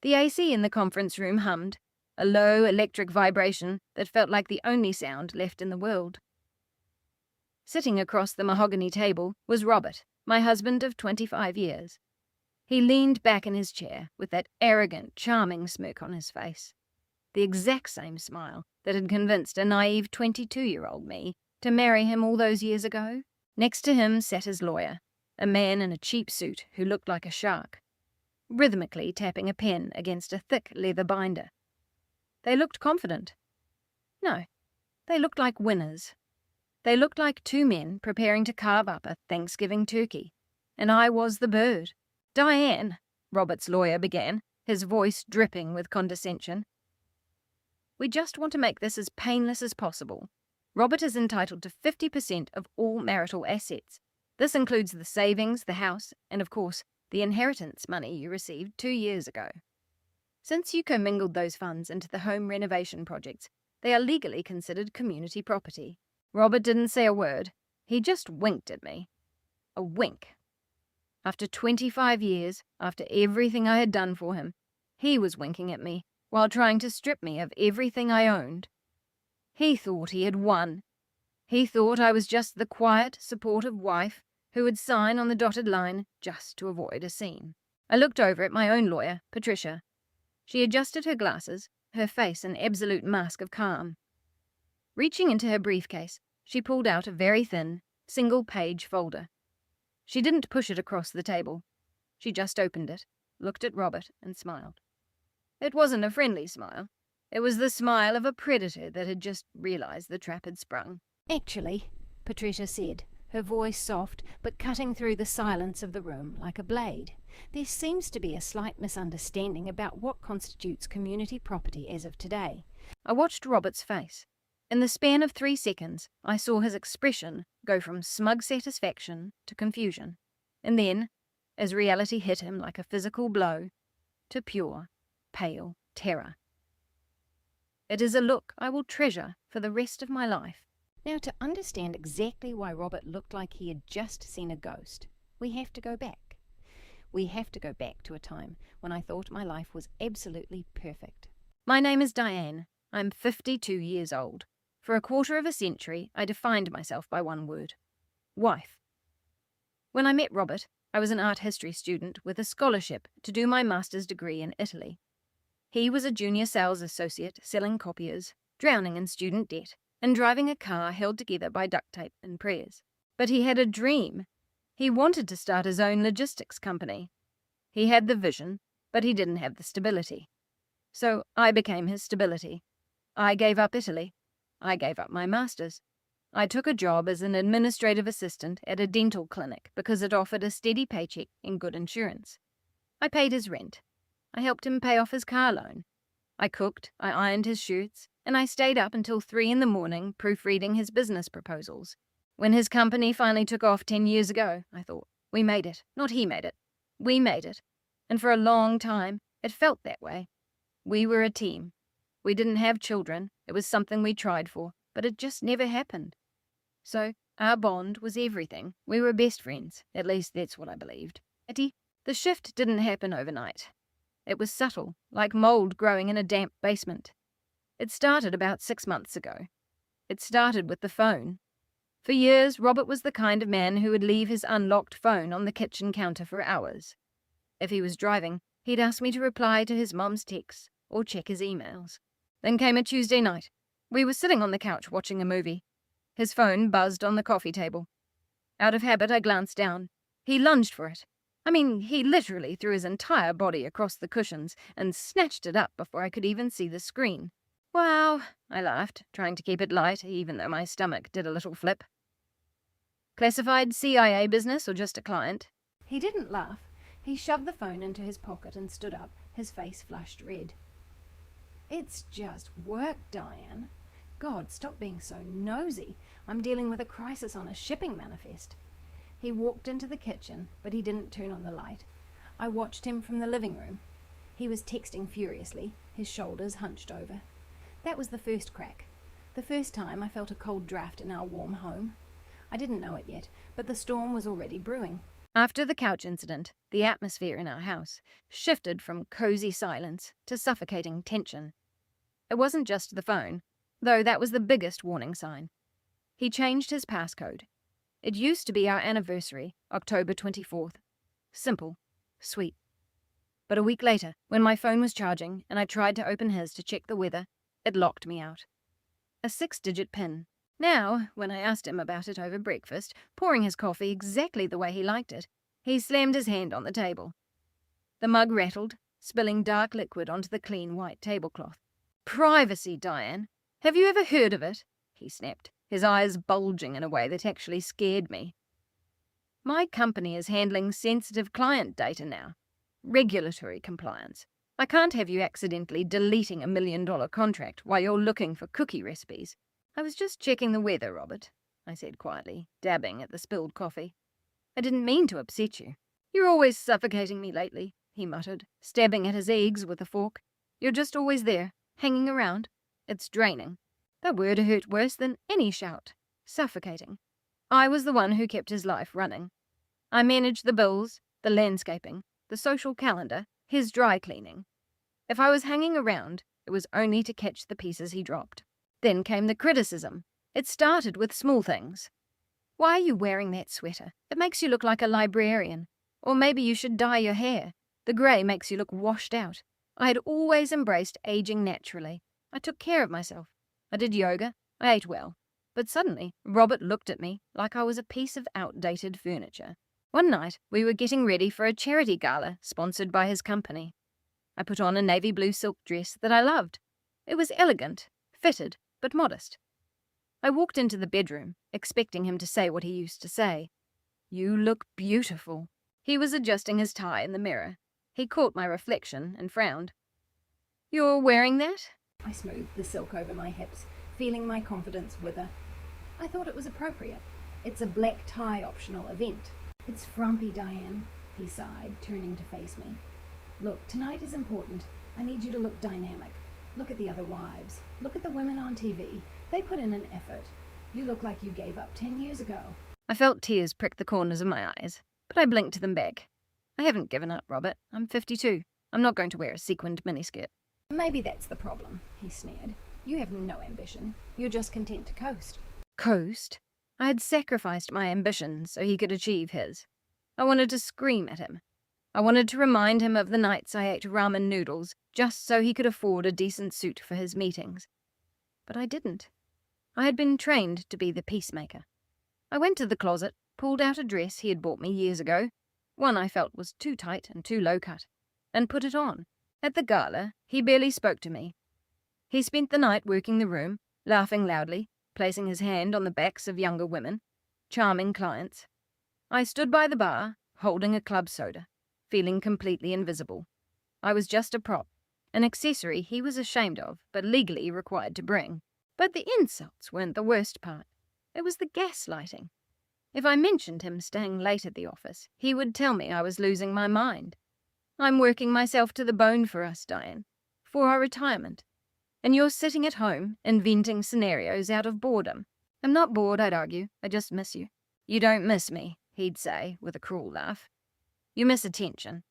The AC in the conference room hummed, a low electric vibration that felt like the only sound left in the world. Sitting across the mahogany table was Robert, my husband of 25 years. He leaned back in his chair with that arrogant, charming smirk on his face. The exact same smile that had convinced a naive 22-year-old me to marry him all those years ago. Next to him sat his lawyer, a man in a cheap suit who looked like a shark, rhythmically tapping a pen against a thick leather binder. They looked confident. No, they looked like winners. They looked like two men preparing to carve up a Thanksgiving turkey, and I was the bird. "Diane," Robert's lawyer began, his voice dripping with condescension. "We just want to make this as painless as possible. Robert is entitled to 50% of all marital assets. This includes the savings, the house, and of course, the inheritance money you received 2 years ago. Since you commingled those funds into the home renovation projects, they are legally considered community property." Robert didn't say a word. He just winked at me. A wink. After 25 years, after everything I had done for him, he was winking at me while trying to strip me of everything I owned. He thought he had won. He thought I was just the quiet, supportive wife who would sign on the dotted line just to avoid a scene. I looked over at my own lawyer, Patricia. She adjusted her glasses, her face an absolute mask of calm. Reaching into her briefcase, she pulled out a very thin, single-page folder. She didn't push it across the table. She just opened it, looked at Robert, and smiled. It wasn't a friendly smile. It was the smile of a predator that had just realized the trap had sprung. "Actually," Patricia said, her voice soft but cutting through the silence of the room like a blade, "there seems to be a slight misunderstanding about what constitutes community property as of today." I watched Robert's face. In the span of 3 seconds, I saw his expression go from smug satisfaction to confusion, and then, as reality hit him like a physical blow, to pure, pale terror. It is a look I will treasure for the rest of my life. Now, to understand exactly why Robert looked like he had just seen a ghost, we have to go back. We have to go back to a time when I thought my life was absolutely perfect. My name is Diane. I'm 52 years old. For a quarter of a century, I defined myself by one word: wife. When I met Robert, I was an art history student with a scholarship to do my master's degree in Italy. He was a junior sales associate selling copiers, drowning in student debt, and driving a car held together by duct tape and prayers. But he had a dream. He wanted to start his own logistics company. He had the vision, but he didn't have the stability. So I became his stability. I gave up Italy. I gave up my master's. I took a job as an administrative assistant at a dental clinic because it offered a steady paycheck and good insurance. I paid his rent. I helped him pay off his car loan. I cooked, I ironed his shirts, and I stayed up until 3 a.m. proofreading his business proposals. When his company finally took off 10 years ago, I thought, we made it. Not he made it. We made it. And for a long time, it felt that way. We were a team. We didn't have children. It was something we tried for, but it just never happened. So our bond was everything. We were best friends. At least that's what I believed. The shift didn't happen overnight. It was subtle, like mold growing in a damp basement. It started about 6 months ago. It started with the phone. For years, Robert was the kind of man who would leave his unlocked phone on the kitchen counter for hours. If he was driving, he'd ask me to reply to his mom's texts or check his emails. Then came a Tuesday night. We were sitting on the couch watching a movie. His phone buzzed on the coffee table. Out of habit, I glanced down. He lunged for it. He literally threw his entire body across the cushions and snatched it up before I could even see the screen. "Wow," I laughed, trying to keep it light, even though my stomach did a little flip. "Classified CIA business or just a client?" He didn't laugh. He shoved the phone into his pocket and stood up, his face flushed red. "It's just work, Diane. God, stop being so nosy. I'm dealing with a crisis on a shipping manifest." He walked into the kitchen, but he didn't turn on the light. I watched him from the living room. He was texting furiously, his shoulders hunched over. That was the first crack. The first time I felt a cold draft in our warm home. I didn't know it yet, but the storm was already brewing. After the couch incident, the atmosphere in our house shifted from cozy silence to suffocating tension. It wasn't just the phone, though that was the biggest warning sign. He changed his passcode. It used to be our anniversary, October 24th. Simple, sweet. But a week later, when my phone was charging and I tried to open his to check the weather, it locked me out. A 6-digit PIN. Now, when I asked him about it over breakfast, pouring his coffee exactly the way he liked it, he slammed his hand on the table. The mug rattled, spilling dark liquid onto the clean white tablecloth. "Privacy, Diane. Have you ever heard of it?" he snapped, his eyes bulging in a way that actually scared me. "My company is handling sensitive client data now. Regulatory compliance. I can't have you accidentally deleting $1 million contract while you're looking for cookie recipes." "I was just checking the weather, Robert," I said quietly, dabbing at the spilled coffee. "I didn't mean to upset you." "You're always suffocating me lately," he muttered, stabbing at his eggs with a fork. "You're just always there, hanging around. It's draining." That word hurt worse than any shout. Suffocating. I was the one who kept his life running. I managed the bills, the landscaping, the social calendar, his dry cleaning. If I was hanging around, it was only to catch the pieces he dropped. Then came the criticism. It started with small things. "Why are you wearing that sweater? It makes you look like a librarian. Or maybe you should dye your hair. The grey makes you look washed out." I had always embraced aging naturally. I took care of myself. I did yoga. I ate well. But suddenly, Robert looked at me like I was a piece of outdated furniture. One night, we were getting ready for a charity gala sponsored by his company. I put on a navy blue silk dress that I loved. It was elegant, fitted, but modest. I walked into the bedroom, expecting him to say what he used to say. "You look beautiful." He was adjusting his tie in the mirror. He caught my reflection and frowned. "You're wearing that?" I smoothed the silk over my hips, feeling my confidence wither. I thought it was appropriate. It's a black tie optional event. "It's frumpy, Diane," he sighed, turning to face me. "Look, tonight is important. I need you to look dynamic. Look at the other wives. Look at the women on TV. They put in an effort. You look like you gave up 10 years ago." I felt tears prick the corners of my eyes, but I blinked them back. I haven't given up, Robert. I'm 52. I'm not going to wear a sequined miniskirt. "Maybe that's the problem," he sneered. "You have no ambition. You're just content to coast." Coast? I had sacrificed my ambition so he could achieve his. I wanted to scream at him. I wanted to remind him of the nights I ate ramen noodles just so he could afford a decent suit for his meetings. But I didn't. I had been trained to be the peacemaker. I went to the closet, pulled out a dress he had bought me years ago, one I felt was too tight and too low-cut, and put it on. At the gala, he barely spoke to me. He spent the night working the room, laughing loudly, placing his hand on the backs of younger women, charming clients. I stood by the bar, holding a club soda, feeling completely invisible. I was just a prop, an accessory he was ashamed of, but legally required to bring. But the insults weren't the worst part. It was the gaslighting. If I mentioned him staying late at the office, he would tell me I was losing my mind. "I'm working myself to the bone for us, Diane, for our retirement. And you're sitting at home, inventing scenarios out of boredom." "I'm not bored," I'd argue. "I just miss you." "You don't miss me," he'd say, with a cruel laugh. "You miss attention.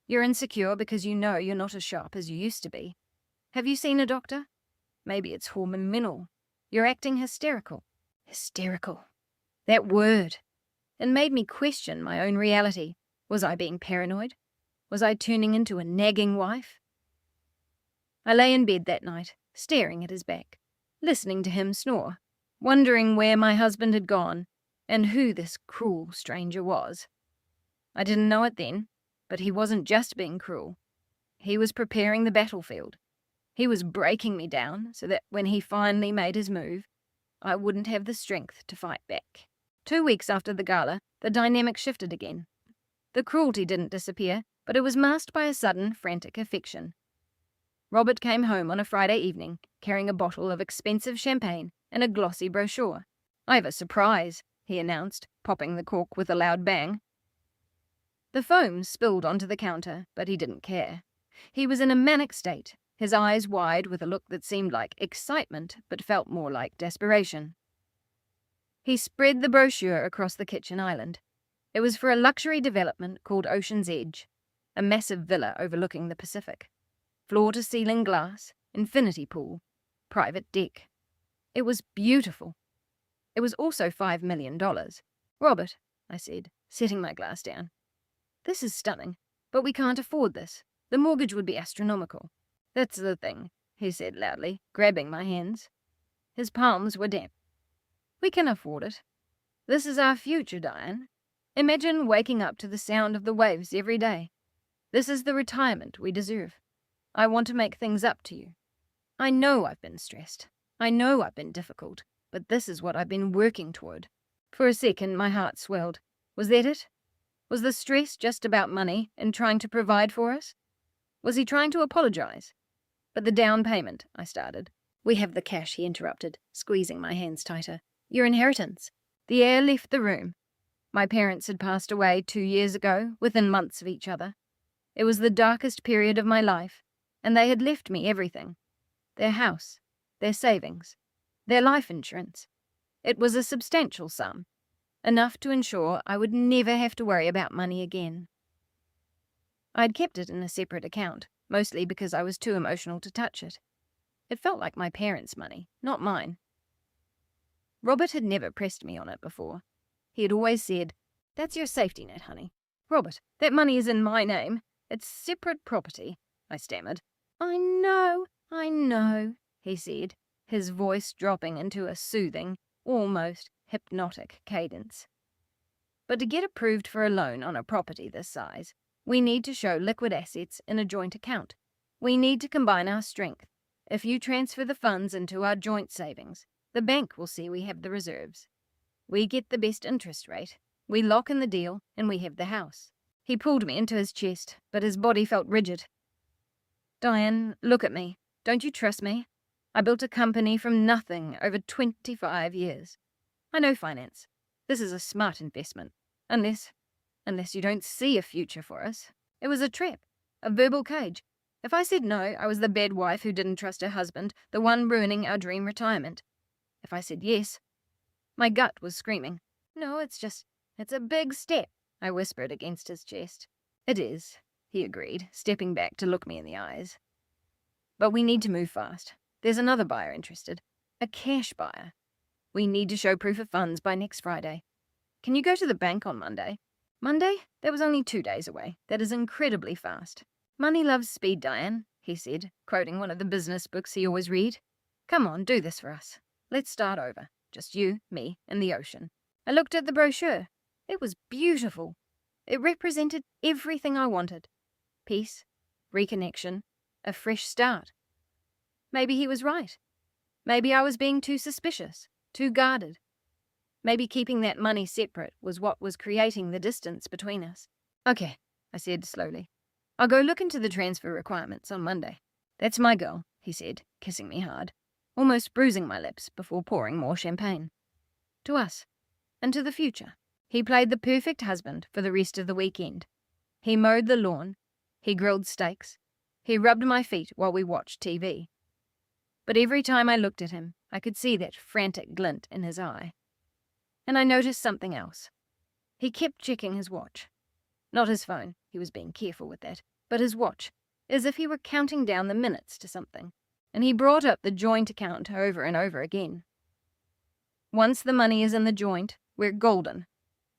You're insecure because you know you're not as sharp as you used to be. Have you seen a doctor? Maybe it's hormonal. You're acting hysterical." Hysterical. That word. It made me question my own reality. Was I being paranoid? Was I turning into a nagging wife? I lay in bed that night, staring at his back, listening to him snore, wondering where my husband had gone and who this cruel stranger was. I didn't know it then, but he wasn't just being cruel. He was preparing the battlefield. He was breaking me down so that when he finally made his move, I wouldn't have the strength to fight back. 2 weeks after the gala, the dynamic shifted again. The cruelty didn't disappear, but it was masked by a sudden, frantic affection. Robert came home on a Friday evening, carrying a bottle of expensive champagne and a glossy brochure. "I have a surprise," he announced, popping the cork with a loud bang. The foam spilled onto the counter, but he didn't care. He was in a manic state, his eyes wide with a look that seemed like excitement but felt more like desperation. He spread the brochure across the kitchen island. It was for a luxury development called Ocean's Edge, a massive villa overlooking the Pacific. Floor-to-ceiling glass, infinity pool, private deck. It was beautiful. It was also $5 million. Robert, I said, setting my glass down. This is stunning, but we can't afford this. The mortgage would be astronomical. That's the thing, he said loudly, grabbing my hands. His palms were damp. We can afford it. This is our future, Diane. Imagine waking up to the sound of the waves every day. This is the retirement we deserve. I want to make things up to you. I know I've been stressed. I know I've been difficult, but this is what I've been working toward. For a second, my heart swelled. Was that it? Was the stress just about money and trying to provide for us? Was he trying to apologize? But the down payment, I started. We have the cash, he interrupted, squeezing my hands tighter. Your inheritance. The air left the room. My parents had passed away 2 years ago, within months of each other. It was the darkest period of my life, and they had left me everything. Their house, their savings, their life insurance. It was a substantial sum, enough to ensure I would never have to worry about money again. I'd kept it in a separate account, mostly because I was too emotional to touch it. It felt like my parents' money, not mine. Robert had never pressed me on it before. He had always said, "That's your safety net, honey." "Robert, that money is in my name. It's separate property," I stammered. I know, he said, his voice dropping into a soothing, almost hypnotic cadence. But to get approved for a loan on a property this size, we need to show liquid assets in a joint account. We need to combine our strength. If you transfer the funds into our joint savings, the bank will see we have the reserves. We get the best interest rate. We lock in the deal, and we have the house. He pulled me into his chest, but his body felt rigid. Diane, look at me. Don't you trust me? I built a company from nothing over 25 years. I know finance. This is a smart investment. Unless you don't see a future for us. It was a trap, a verbal cage. If I said no, I was the bad wife who didn't trust her husband, the one ruining our dream retirement. If I said yes, my gut was screaming. No, it's a big step, I whispered against his chest. It is, he agreed, stepping back to look me in the eyes. But we need to move fast. There's another buyer interested. A cash buyer. We need to show proof of funds by next Friday. Can you go to the bank on Monday? Monday? That was only 2 days away. That is incredibly fast. Money loves speed, Diane, he said, quoting one of the business books he always read. Come on, do this for us. Let's start over. Just you, me, and the ocean. I looked at the brochure. It was beautiful. It represented everything I wanted. Peace, reconnection, a fresh start. Maybe he was right. Maybe I was being too suspicious, too guarded. Maybe keeping that money separate was what was creating the distance between us. Okay, I said slowly. I'll go look into the transfer requirements on Monday. That's my girl, he said, kissing me hard, almost bruising my lips before pouring more champagne. To us, and to the future. He played the perfect husband for the rest of the weekend. He mowed the lawn. He grilled steaks. He rubbed my feet while we watched TV. But every time I looked at him, I could see that frantic glint in his eye. And I noticed something else. He kept checking his watch. Not his phone, he was being careful with that, but his watch, as if he were counting down the minutes to something. And he brought up the joint account over and over again. Once the money is in the joint, we're golden.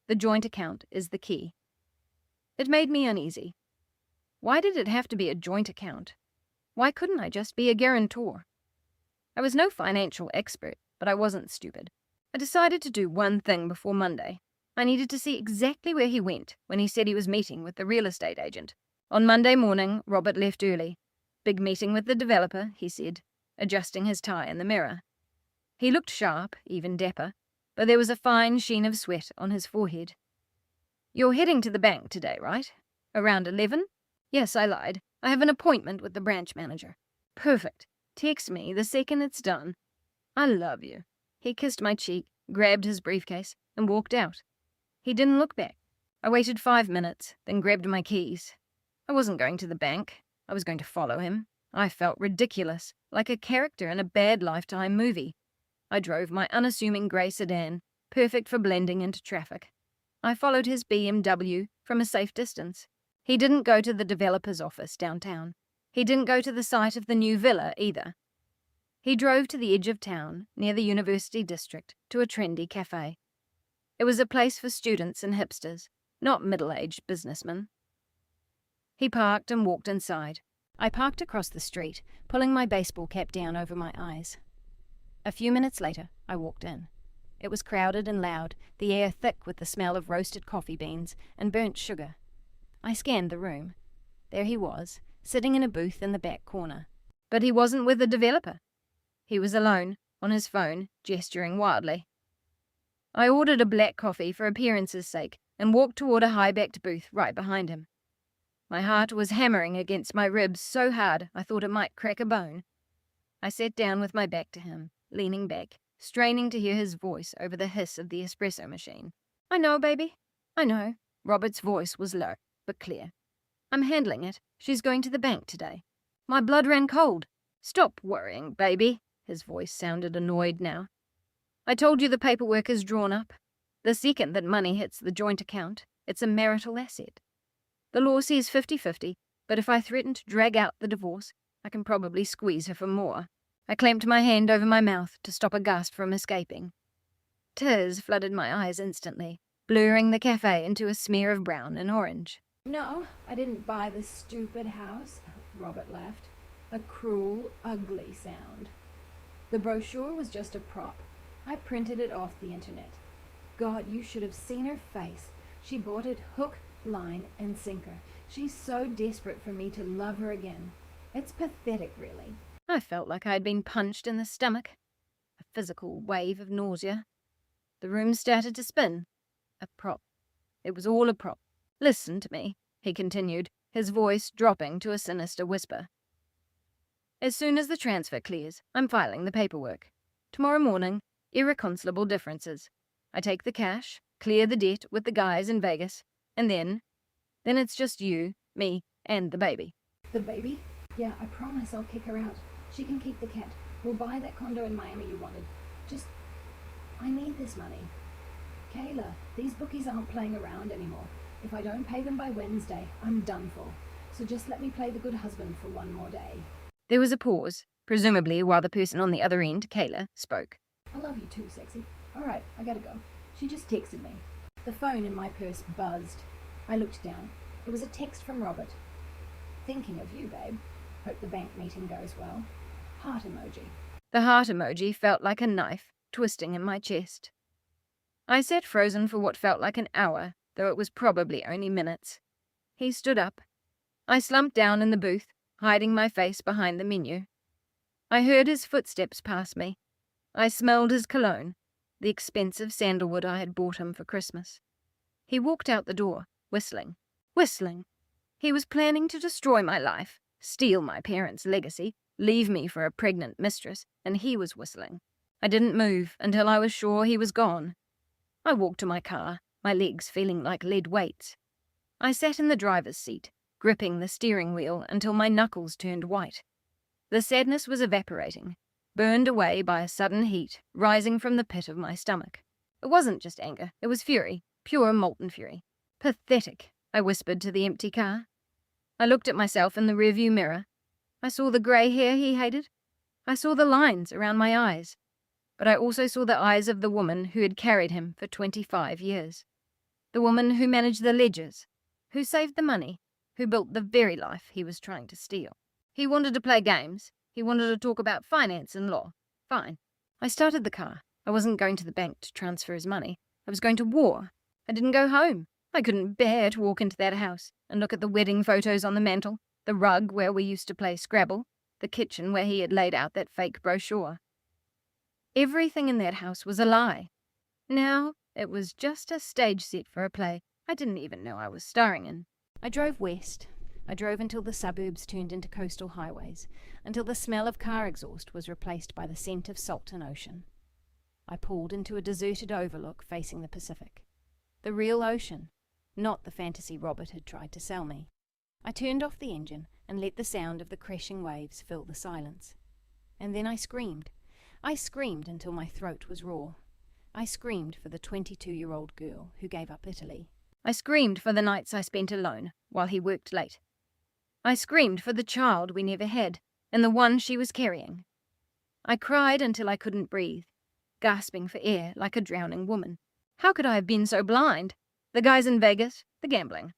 The joint account is the key. It made me uneasy. Why did it have to be a joint account? Why couldn't I just be a guarantor? I was no financial expert, but I wasn't stupid. I decided to do one thing before Monday. I needed to see exactly where he went when he said he was meeting with the real estate agent. On Monday morning, Robert left early. Big meeting with the developer, he said, adjusting his tie in the mirror. He looked sharp, even dapper, but there was a fine sheen of sweat on his forehead. You're heading to the bank today, right? Around 11? Yes, I lied. I have an appointment with the branch manager. Perfect. Text me the second it's done. I love you. He kissed my cheek, grabbed his briefcase, and walked out. He didn't look back. I waited 5 minutes, then grabbed my keys. I wasn't going to the bank. I was going to follow him. I felt ridiculous, like a character in a bad Lifetime movie. I drove my unassuming grey sedan, perfect for blending into traffic. I followed his BMW from a safe distance. He didn't go to the developer's office downtown. He didn't go to the site of the new villa either. He drove to the edge of town, near the university district, to a trendy cafe. It was a place for students and hipsters, not middle-aged businessmen. He parked and walked inside. I parked across the street, pulling my baseball cap down over my eyes. A few minutes later, I walked in. It was crowded and loud, the air thick with the smell of roasted coffee beans and burnt sugar. I scanned the room. There he was, sitting in a booth in the back corner. But he wasn't with the developer. He was alone, on his phone, gesturing wildly. I ordered a black coffee for appearance's sake and walked toward a high-backed booth right behind him. My heart was hammering against my ribs so hard I thought it might crack a bone. I sat down with my back to him, leaning back, straining to hear his voice over the hiss of the espresso machine. "I know, baby. I know." Robert's voice was low, but clear. "I'm handling it. She's going to the bank today." My blood ran cold. "Stop worrying, baby." His voice sounded annoyed now. "I told you the paperwork is drawn up. The second that money hits the joint account, it's a marital asset. The law says 50-50, but if I threaten to drag out the divorce, I can probably squeeze her for more." I clamped my hand over my mouth to stop a gasp from escaping. Tears flooded my eyes instantly, blurring the cafe into a smear of brown and orange. "No, I didn't buy this stupid house," Robert laughed. A cruel, ugly sound. "The brochure was just a prop. I printed it off the internet. God, you should have seen her face. She bought it hook, line, and sinker. She's so desperate for me to love her again. It's pathetic, really." I felt like I had been punched in the stomach. A physical wave of nausea. The room started to spin. A prop. It was all a prop. "Listen to me," he continued, his voice dropping to a sinister whisper. "As soon as the transfer clears, I'm filing the paperwork. Tomorrow morning, irreconcilable differences. I take the cash, clear the debt with the guys in Vegas, and then it's just you, me, and the baby." "The baby? Yeah, I promise I'll kick her out. She can keep the cat. We'll buy that condo in Miami you wanted. I need this money. Kayla, these bookies aren't playing around anymore. If I don't pay them by Wednesday, I'm done for. So just let me play the good husband for one more day." There was a pause, presumably while the person on the other end, Kayla, spoke. "I love you too, sexy. All right, I gotta go. She just texted me." The phone in my purse buzzed. I looked down. It was a text from Robert. "Thinking of you, babe. Hope the bank meeting goes well. Heart emoji." The heart emoji felt like a knife twisting in my chest. I sat frozen for what felt like an hour, though it was probably only minutes. He stood up. I slumped down in the booth, hiding my face behind the menu. I heard his footsteps pass me. I smelled his cologne, the expensive sandalwood I had bought him for Christmas. He walked out the door, whistling. Whistling. He was planning to destroy my life, steal my parents' legacy, leave me for a pregnant mistress, and he was whistling. I didn't move until I was sure he was gone. I walked to my car, my legs feeling like lead weights. I sat in the driver's seat, gripping the steering wheel until my knuckles turned white. The sadness was evaporating, burned away by a sudden heat rising from the pit of my stomach. It wasn't just anger, it was fury, pure molten fury. "Pathetic," I whispered to the empty car. I looked at myself in the rearview mirror. I saw the grey hair he hated. I saw the lines around my eyes. But I also saw the eyes of the woman who had carried him for 25 years. The woman who managed the ledgers, who saved the money, who built the very life he was trying to steal. He wanted to play games. He wanted to talk about finance and law. Fine. I started the car. I wasn't going to the bank to transfer his money. I was going to war. I didn't go home. I couldn't bear to walk into that house and look at the wedding photos on the mantel, the rug where we used to play Scrabble, the kitchen where he had laid out that fake brochure. Everything in that house was a lie. Now it was just a stage set for a play I didn't even know I was starring in. I drove west. I drove until the suburbs turned into coastal highways, until the smell of car exhaust was replaced by the scent of salt and ocean. I pulled into a deserted overlook facing the Pacific. The real ocean, not the fantasy Robert had tried to sell me. I turned off the engine and let the sound of the crashing waves fill the silence. And then I screamed. I screamed until my throat was raw. I screamed for the 22-year-old girl who gave up Italy. I screamed for the nights I spent alone while he worked late. I screamed for the child we never had and the one she was carrying. I cried until I couldn't breathe, gasping for air like a drowning woman. How could I have been so blind? The guys in Vegas, the gambling.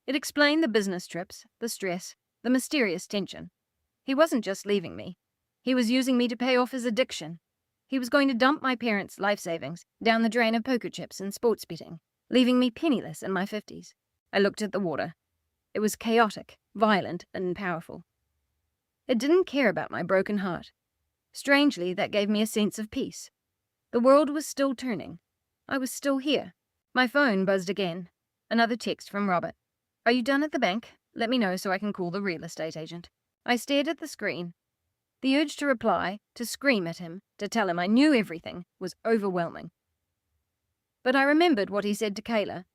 It explained the business trips, the stress, the mysterious tension. He wasn't just leaving me. He was using me to pay off his addiction. He was going to dump my parents' life savings down the drain of poker chips and sports betting, leaving me penniless in my 50s. I looked at the water. It was chaotic, violent, and powerful. It didn't care about my broken heart. Strangely, that gave me a sense of peace. The world was still turning. I was still here. My phone buzzed again. Another text from Robert. "Are you done at the bank? Let me know so I can call the real estate agent." I stared at the screen. The urge to reply, to scream at him, to tell him I knew everything, was overwhelming. But I remembered what he said to Kayla.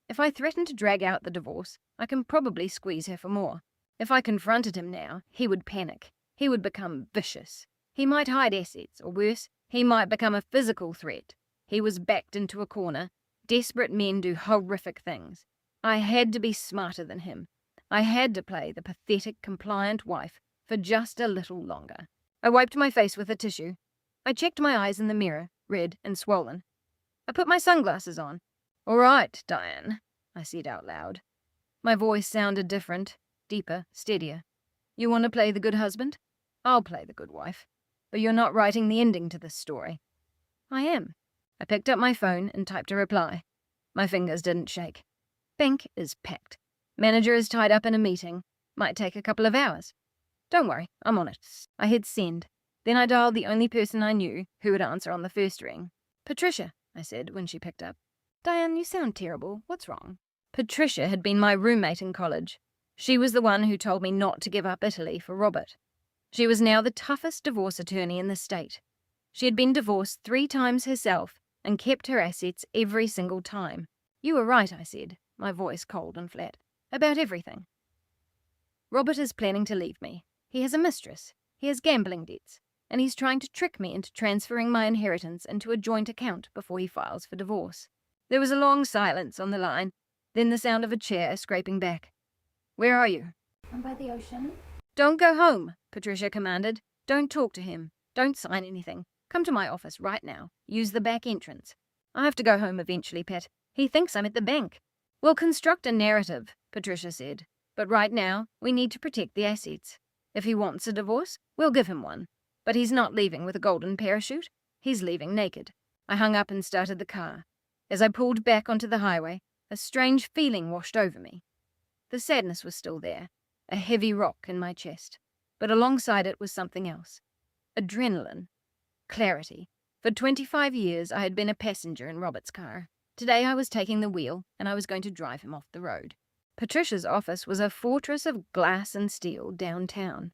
If I threatened to drag out the divorce, I can probably squeeze her for more. If I confronted him now, he would panic. He would become vicious. He might hide assets, or worse, he might become a physical threat. He was backed into a corner. Desperate men do horrific things. I had to be smarter than him. I had to play the pathetic, compliant wife for just a little longer. I wiped my face with a tissue. I checked my eyes in the mirror, red and swollen. I put my sunglasses on. "All right, Diane," I said out loud. My voice sounded different, deeper, steadier. "You want to play the good husband? I'll play the good wife. But you're not writing the ending to this story." "I am." I picked up my phone and typed a reply. My fingers didn't shake. "Bank is packed. Manager is tied up in a meeting. Might take a couple of hours. Don't worry, I'm on it." I hit send. Then I dialed the only person I knew who would answer on the first ring. "Patricia," I said when she picked up. "Diane, you sound terrible. What's wrong?" Patricia had been my roommate in college. She was the one who told me not to give up Italy for Robert. She was now the toughest divorce attorney in the state. She had been divorced 3 times herself and kept her assets every single time. "You were right," I said, my voice cold and flat, "about everything. Robert is planning to leave me. He has a mistress. He has gambling debts. And he's trying to trick me into transferring my inheritance into a joint account before he files for divorce." There was a long silence on the line, then the sound of a chair scraping back. "Where are you?" "I'm by the ocean." "Don't go home," Patricia commanded. "Don't talk to him. Don't sign anything. Come to my office right now. Use the back entrance. I have to go home eventually, Pat. He thinks I'm at the bank." "We'll construct a narrative," Patricia said. "But right now, we need to protect the assets. If he wants a divorce, we'll give him one. But he's not leaving with a golden parachute. He's leaving naked." I hung up and started the car. As I pulled back onto the highway, a strange feeling washed over me. The sadness was still there, a heavy rock in my chest. But alongside it was something else. Adrenaline. Clarity. For 25 years, I had been a passenger in Robert's car. Today I was taking the wheel, and I was going to drive him off the road. Patricia's office was a fortress of glass and steel downtown.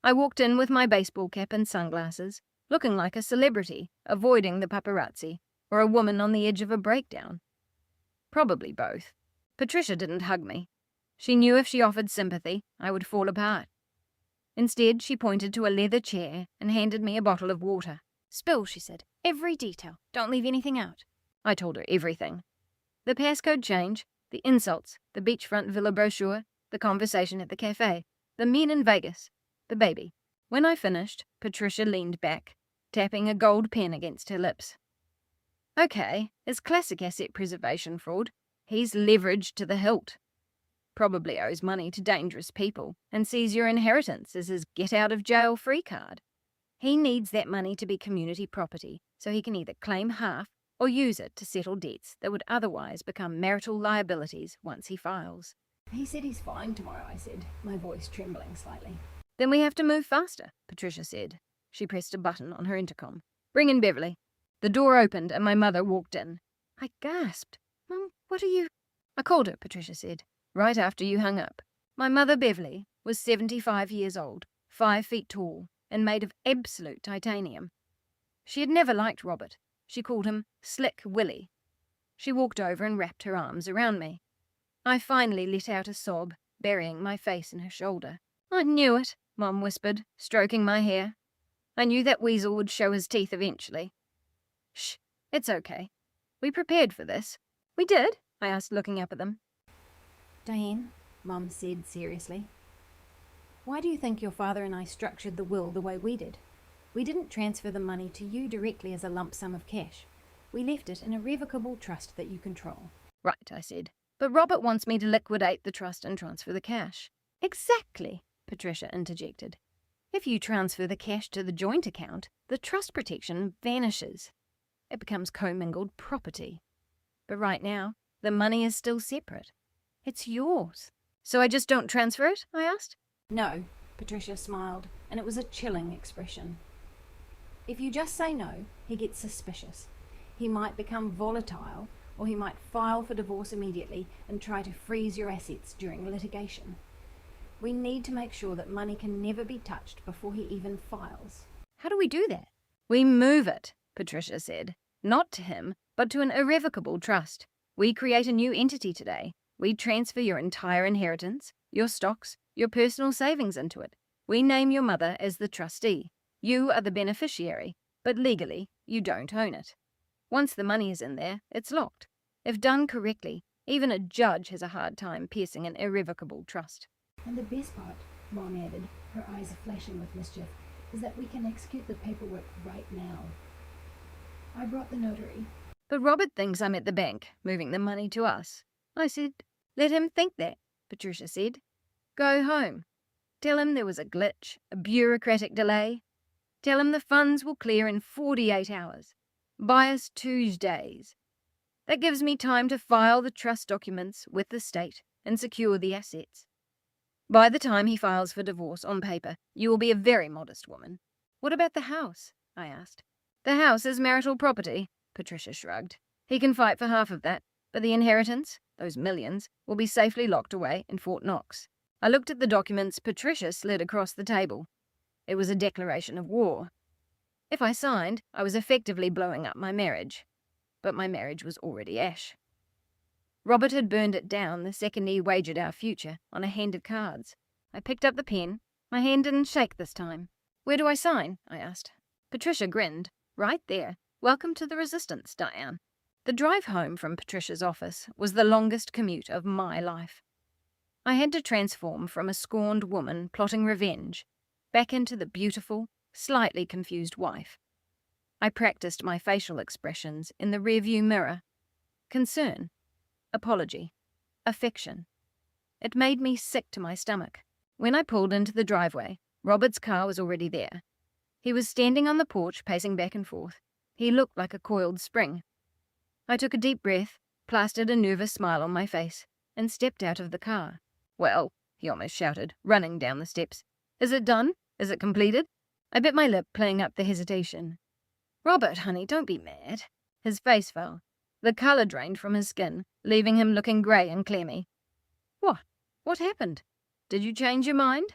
I walked in with my baseball cap and sunglasses, looking like a celebrity, avoiding the paparazzi, or a woman on the edge of a breakdown. Probably both. Patricia didn't hug me. She knew if she offered sympathy, I would fall apart. Instead, she pointed to a leather chair and handed me a bottle of water. "Spill," she said. "Every detail. Don't leave anything out." I told her everything. The passcode change, the insults, the beachfront villa brochure, the conversation at the cafe, the men in Vegas, the baby. When I finished, Patricia leaned back, tapping a gold pen against her lips. "Okay, it's classic asset preservation fraud. He's leveraged to the hilt. Probably owes money to dangerous people and sees your inheritance as his get-out-of-jail-free card. He needs that money to be community property, so he can either claim half or use it to settle debts that would otherwise become marital liabilities once he files." "He said he's fine tomorrow," I said, my voice trembling slightly. "Then we have to move faster," Patricia said. She pressed a button on her intercom. "Bring in Beverly." The door opened and my mother walked in. I gasped. "Mum, what are you—" "I called her," Patricia said, "right after you hung up." My mother, Beverly, was 75 years old, 5 feet tall, and made of absolute titanium. She had never liked Robert. She called him Slick Willie. She walked over and wrapped her arms around me. I finally let out a sob, burying my face in her shoulder. "I knew it," Mom whispered, stroking my hair. "I knew that weasel would show his teeth eventually." Shh, it's okay. We prepared for this. We did? I asked, looking up at them. Diane, Mum said seriously, why do you think your father and I structured the will the way we did? We didn't transfer the money to you directly as a lump sum of cash. We left it in a revocable trust that you control. Right, I said. But Robert wants me to liquidate the trust and transfer the cash. Exactly, Patricia interjected. If you transfer the cash to the joint account, the trust protection vanishes. It becomes commingled property. But right now, the money is still separate. It's yours. So I just don't transfer it? I asked. No, Patricia smiled, and it was a chilling expression. If you just say no, he gets suspicious. He might become volatile, or he might file for divorce immediately and try to freeze your assets during litigation. We need to make sure that money can never be touched before he even files. How do we do that? We move it, Patricia said. Not to him, but to an irrevocable trust. We create a new entity today. We transfer your entire inheritance, your stocks, your personal savings into it. We name your mother as the trustee. You are the beneficiary, but legally, you don't own it. Once the money is in there, it's locked. If done correctly, even a judge has a hard time piercing an irrevocable trust. And the best part, Mom added, her eyes flashing with mischief, is that we can execute the paperwork right now. I brought the notary. But Robert thinks I'm at the bank, moving the money to us. I said, let him think that, Patricia said. Go home. Tell him there was a glitch, a bureaucratic delay. Tell him the funds will clear in 48 hours. Buy us Tuesdays. That gives me time to file the trust documents with the state and secure the assets. By the time he files for divorce on paper, you will be a very modest woman. What about the house? I asked. The house is marital property, Patricia shrugged. He can fight for half of that, but the inheritance, those millions, will be safely locked away in Fort Knox. I looked at the documents Patricia slid across the table. It was a declaration of war. If I signed, I was effectively blowing up my marriage. But my marriage was already ash. Robert had burned it down the second he wagered our future on a hand of cards. I picked up the pen. My hand didn't shake this time. Where do I sign? I asked. Patricia grinned. Right there. Welcome to the resistance, Diane. The drive home from Patricia's office was the longest commute of my life. I had to transform from a scorned woman plotting revenge back into the beautiful, slightly confused wife. I practiced my facial expressions in the rearview mirror. Concern, apology, affection. It made me sick to my stomach. When I pulled into the driveway, Robert's car was already there. He was standing on the porch, pacing back and forth. He looked like a coiled spring. I took a deep breath, plastered a nervous smile on my face, and stepped out of the car. Well, he almost shouted, running down the steps. Is it done? Is it completed? I bit my lip, playing up the hesitation. Robert, honey, don't be mad. His face fell. The colour drained from his skin, leaving him looking grey and clammy. What? What happened? Did you change your mind?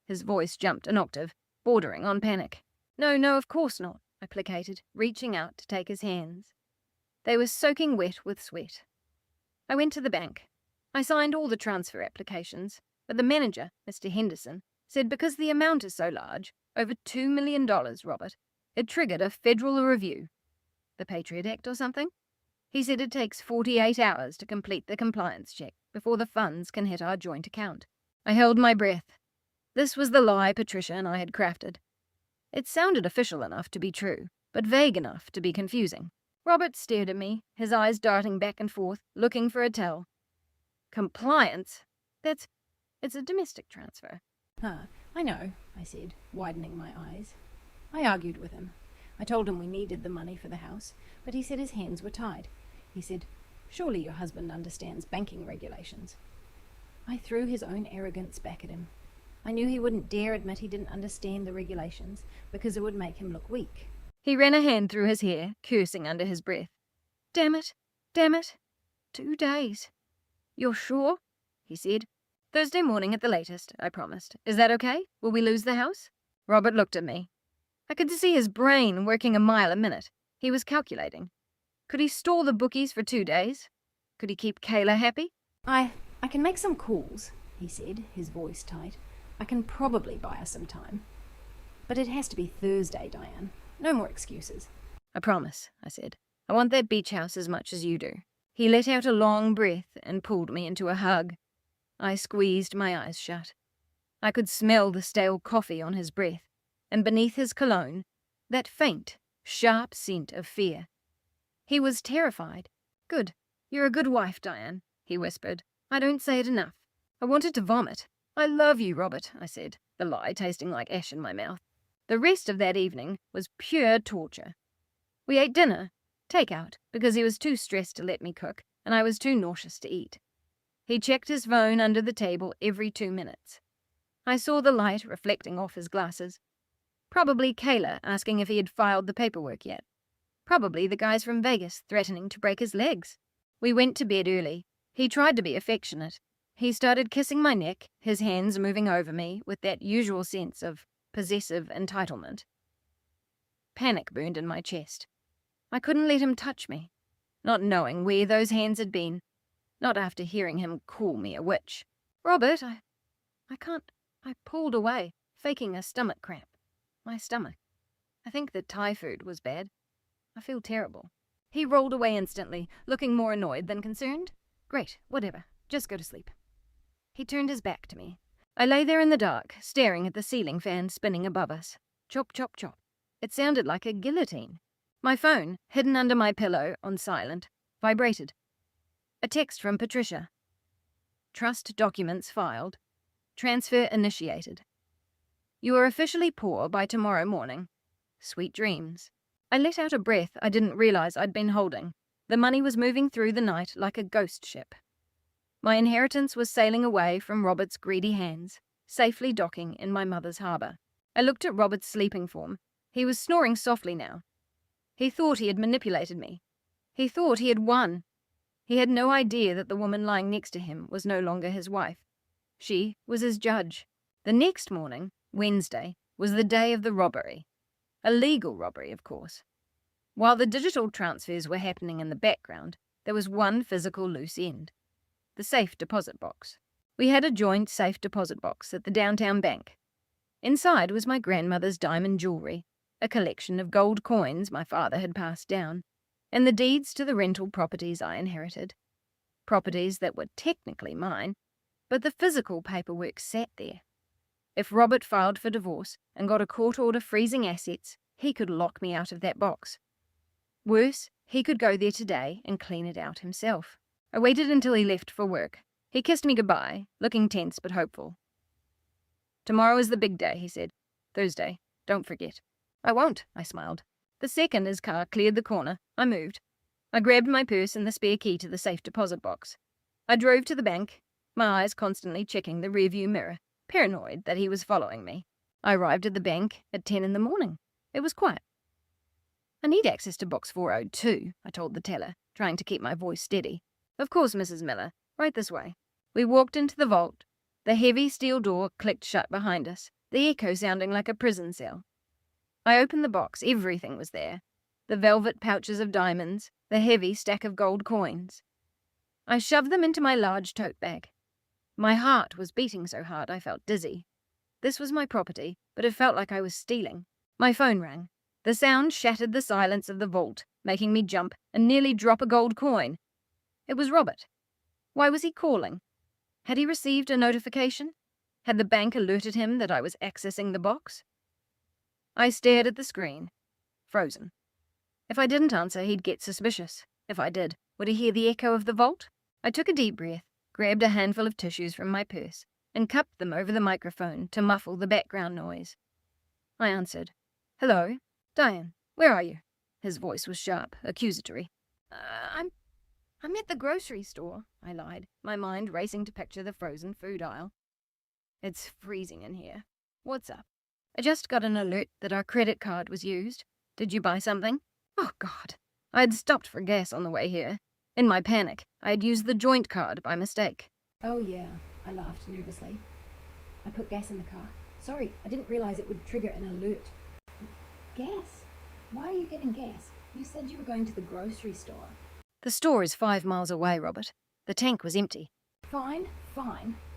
His voice jumped an octave, bordering on panic. No, of course not, I placated, reaching out to take his hands. They were soaking wet with sweat. I went to the bank. I signed all the transfer applications, but the manager, Mr. Henderson, said because the amount is so large, over $2 million, Robert, it triggered a federal review. The Patriot Act or something? He said it takes 48 hours to complete the compliance check before the funds can hit our joint account. I held my breath. This was the lie Patricia and I had crafted. It sounded official enough to be true, but vague enough to be confusing. Robert stared at me, his eyes darting back and forth, looking for a tell. Compliance? It's a domestic transfer. I know, I said, widening my eyes. I argued with him. I told him we needed the money for the house, but he said his hands were tied. He said, surely your husband understands banking regulations. I threw his own arrogance back at him. I knew he wouldn't dare admit he didn't understand the regulations because it would make him look weak. He ran a hand through his hair, cursing under his breath. Damn it. 2 days. You're sure? He said. Thursday morning at the latest, I promised. Is that okay? Will we lose the house? Robert looked at me. I could see his brain working a mile a minute. He was calculating. Could he stall the bookies for 2 days? Could he keep Kayla happy? I can make some calls, he said, his voice tight. I can probably buy us some time. But it has to be Thursday, Diane. No more excuses. I promise, I said. I want that beach house as much as you do. He let out a long breath and pulled me into a hug. I squeezed my eyes shut. I could smell the stale coffee on his breath, and beneath his cologne, that faint, sharp scent of fear. He was terrified. Good. You're a good wife, Diane, he whispered. I don't say it enough. I wanted to vomit. I love you, Robert, I said, the lie tasting like ash in my mouth. The rest of that evening was pure torture. We ate dinner, takeout, because he was too stressed to let me cook, and I was too nauseous to eat. He checked his phone under the table every 2 minutes. I saw the light reflecting off his glasses. Probably Kayla asking if he had filed the paperwork yet. Probably the guys from Vegas threatening to break his legs. We went to bed early. He tried to be affectionate. He started kissing my neck, his hands moving over me with that usual sense of possessive entitlement. Panic burned in my chest. I couldn't let him touch me, not knowing where those hands had been, not after hearing him call me a witch. Robert, I can't. I pulled away, faking a stomach cramp. My stomach. I think the Thai food was bad. I feel terrible. He rolled away instantly, looking more annoyed than concerned. Great, whatever. Just go to sleep. He turned his back to me. I lay there in the dark, staring at the ceiling fan spinning above us. Chop, chop, chop. It sounded like a guillotine. My phone, hidden under my pillow on silent, vibrated. A text from Patricia. Trust documents filed. Transfer initiated. You are officially poor by tomorrow morning. Sweet dreams. I let out a breath I didn't realize I'd been holding. The money was moving through the night like a ghost ship. My inheritance was sailing away from Robert's greedy hands, safely docking in my mother's harbour. I looked at Robert's sleeping form. He was snoring softly now. He thought he had manipulated me. He thought he had won. He had no idea that the woman lying next to him was no longer his wife. She was his judge. The next morning, Wednesday, was the day of the robbery. A legal robbery, of course. While the digital transfers were happening in the background, there was one physical loose end. The safe deposit box. We had a joint safe deposit box at the downtown bank. Inside was my grandmother's diamond jewelry, a collection of gold coins my father had passed down, and the deeds to the rental properties I inherited. Properties that were technically mine, but the physical paperwork sat there. If Robert filed for divorce and got a court order freezing assets, he could lock me out of that box. Worse, he could go there today and clean it out himself. I waited until he left for work. He kissed me goodbye, looking tense but hopeful. Tomorrow is the big day, he said. Thursday. Don't forget. I won't, I smiled. The second his car cleared the corner, I moved. I grabbed my purse and the spare key to the safe deposit box. I drove to the bank, my eyes constantly checking the rearview mirror, paranoid that he was following me. I arrived at the bank at 10 in the morning. It was quiet. I need access to box 402, I told the teller, trying to keep my voice steady. Of course, Mrs. Miller. Right this way. We walked into the vault. The heavy steel door clicked shut behind us, the echo sounding like a prison cell. I opened the box. Everything was there. The velvet pouches of diamonds, the heavy stack of gold coins. I shoved them into my large tote bag. My heart was beating so hard I felt dizzy. This was my property, but it felt like I was stealing. My phone rang. The sound shattered the silence of the vault, making me jump and nearly drop a gold coin. It was Robert. Why was he calling? Had he received a notification? Had the bank alerted him that I was accessing the box? I stared at the screen, frozen. If I didn't answer, he'd get suspicious. If I did, would he hear the echo of the vault? I took a deep breath, grabbed a handful of tissues from my purse, and cupped them over the microphone to muffle the background noise. I answered. Hello? Diane, where are you? His voice was sharp, accusatory. I'm at the grocery store, I lied, my mind racing to picture the frozen food aisle. It's freezing in here. What's up? I just got an alert that our credit card was used. Did you buy something? Oh, God. I had stopped for gas on the way here. In my panic, I had used the joint card by mistake. Oh, yeah, I laughed nervously. I put gas in the car. Sorry, I didn't realize it would trigger an alert. Gas? Why are you getting gas? You said you were going to the grocery store. The store is 5 miles away, Robert. The tank was empty. Fine,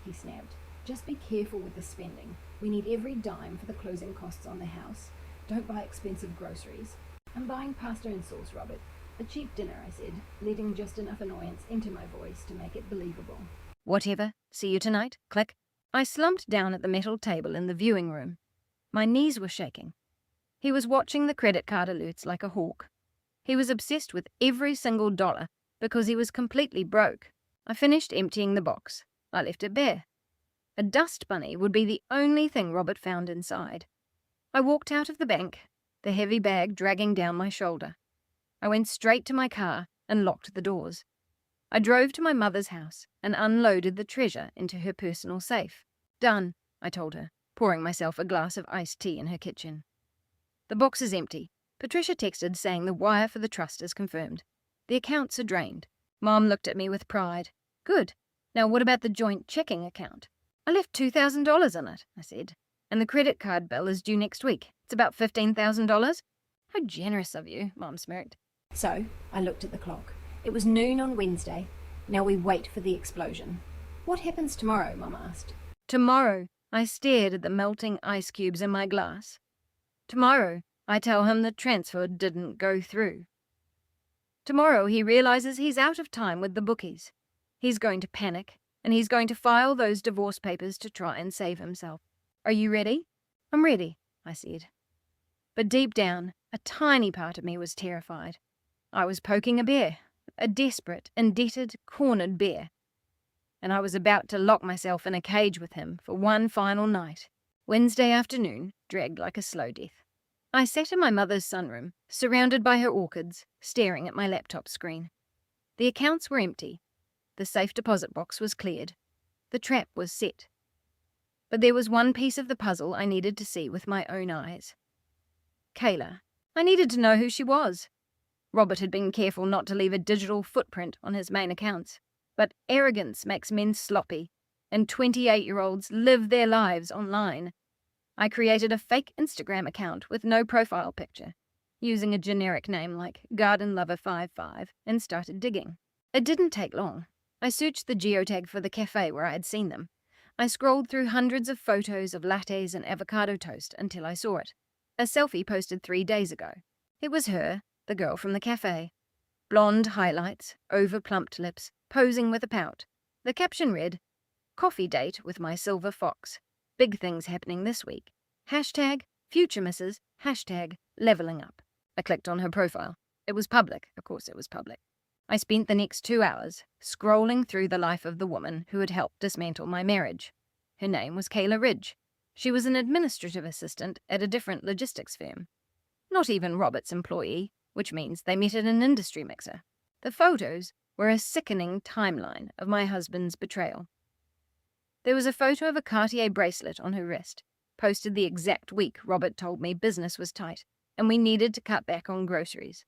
he snapped. Just be careful with the spending. We need every dime for the closing costs on the house. Don't buy expensive groceries. I'm buying pasta and sauce, Robert. A cheap dinner, I said, letting just enough annoyance enter my voice to make it believable. Whatever. See you tonight. Click. I slumped down at the metal table in the viewing room. My knees were shaking. He was watching the credit card alerts like a hawk. He was obsessed with every single dollar because he was completely broke. I finished emptying the box. I left it bare. A dust bunny would be the only thing Robert found inside. I walked out of the bank, the heavy bag dragging down my shoulder. I went straight to my car and locked the doors. I drove to my mother's house and unloaded the treasure into her personal safe. Done, I told her, pouring myself a glass of iced tea in her kitchen. The box is empty. Patricia texted saying the wire for the trust is confirmed. The accounts are drained. Mom looked at me with pride. Good. Now what about the joint checking account? I left $2,000 in it, I said. And the credit card bill is due next week. It's about $15,000. How generous of you, Mom smirked. So, I looked at the clock. It was noon on Wednesday. Now we wait for the explosion. What happens tomorrow, Mum asked. Tomorrow, I stared at the melting ice cubes in my glass. Tomorrow, I tell him the transfer didn't go through. Tomorrow, he realizes he's out of time with the bookies. He's going to panic, and he's going to file those divorce papers to try and save himself. Are you ready? I'm ready, I said. But deep down, a tiny part of me was terrified. I was poking a bear, a desperate, indebted, cornered bear. And I was about to lock myself in a cage with him for one final night. Wednesday afternoon dragged like a slow death. I sat in my mother's sunroom, surrounded by her orchids, staring at my laptop screen. The accounts were empty. The safe deposit box was cleared. The trap was set. But there was one piece of the puzzle I needed to see with my own eyes. Kayla. I needed to know who she was. Robert had been careful not to leave a digital footprint on his main accounts. But arrogance makes men sloppy, and 28-year-olds live their lives online. I created a fake Instagram account with no profile picture, using a generic name like GardenLover55, and started digging. It didn't take long. I searched the geotag for the cafe where I had seen them. I scrolled through hundreds of photos of lattes and avocado toast until I saw it. A selfie posted 3 days ago. It was her, the girl from the cafe. Blonde highlights, over-plumped lips, posing with a pout. The caption read, "Coffee date with my silver fox. Big things happening this week. Hashtag future misses, hashtag leveling up." I clicked on her profile. It was public. Of course it was public. I spent the next 2 hours scrolling through the life of the woman who had helped dismantle my marriage. Her name was Kayla Ridge. She was an administrative assistant at a different logistics firm. Not even Robert's employee, which means they met at an industry mixer. The photos were a sickening timeline of my husband's betrayal. There was a photo of a Cartier bracelet on her wrist, posted the exact week Robert told me business was tight and we needed to cut back on groceries.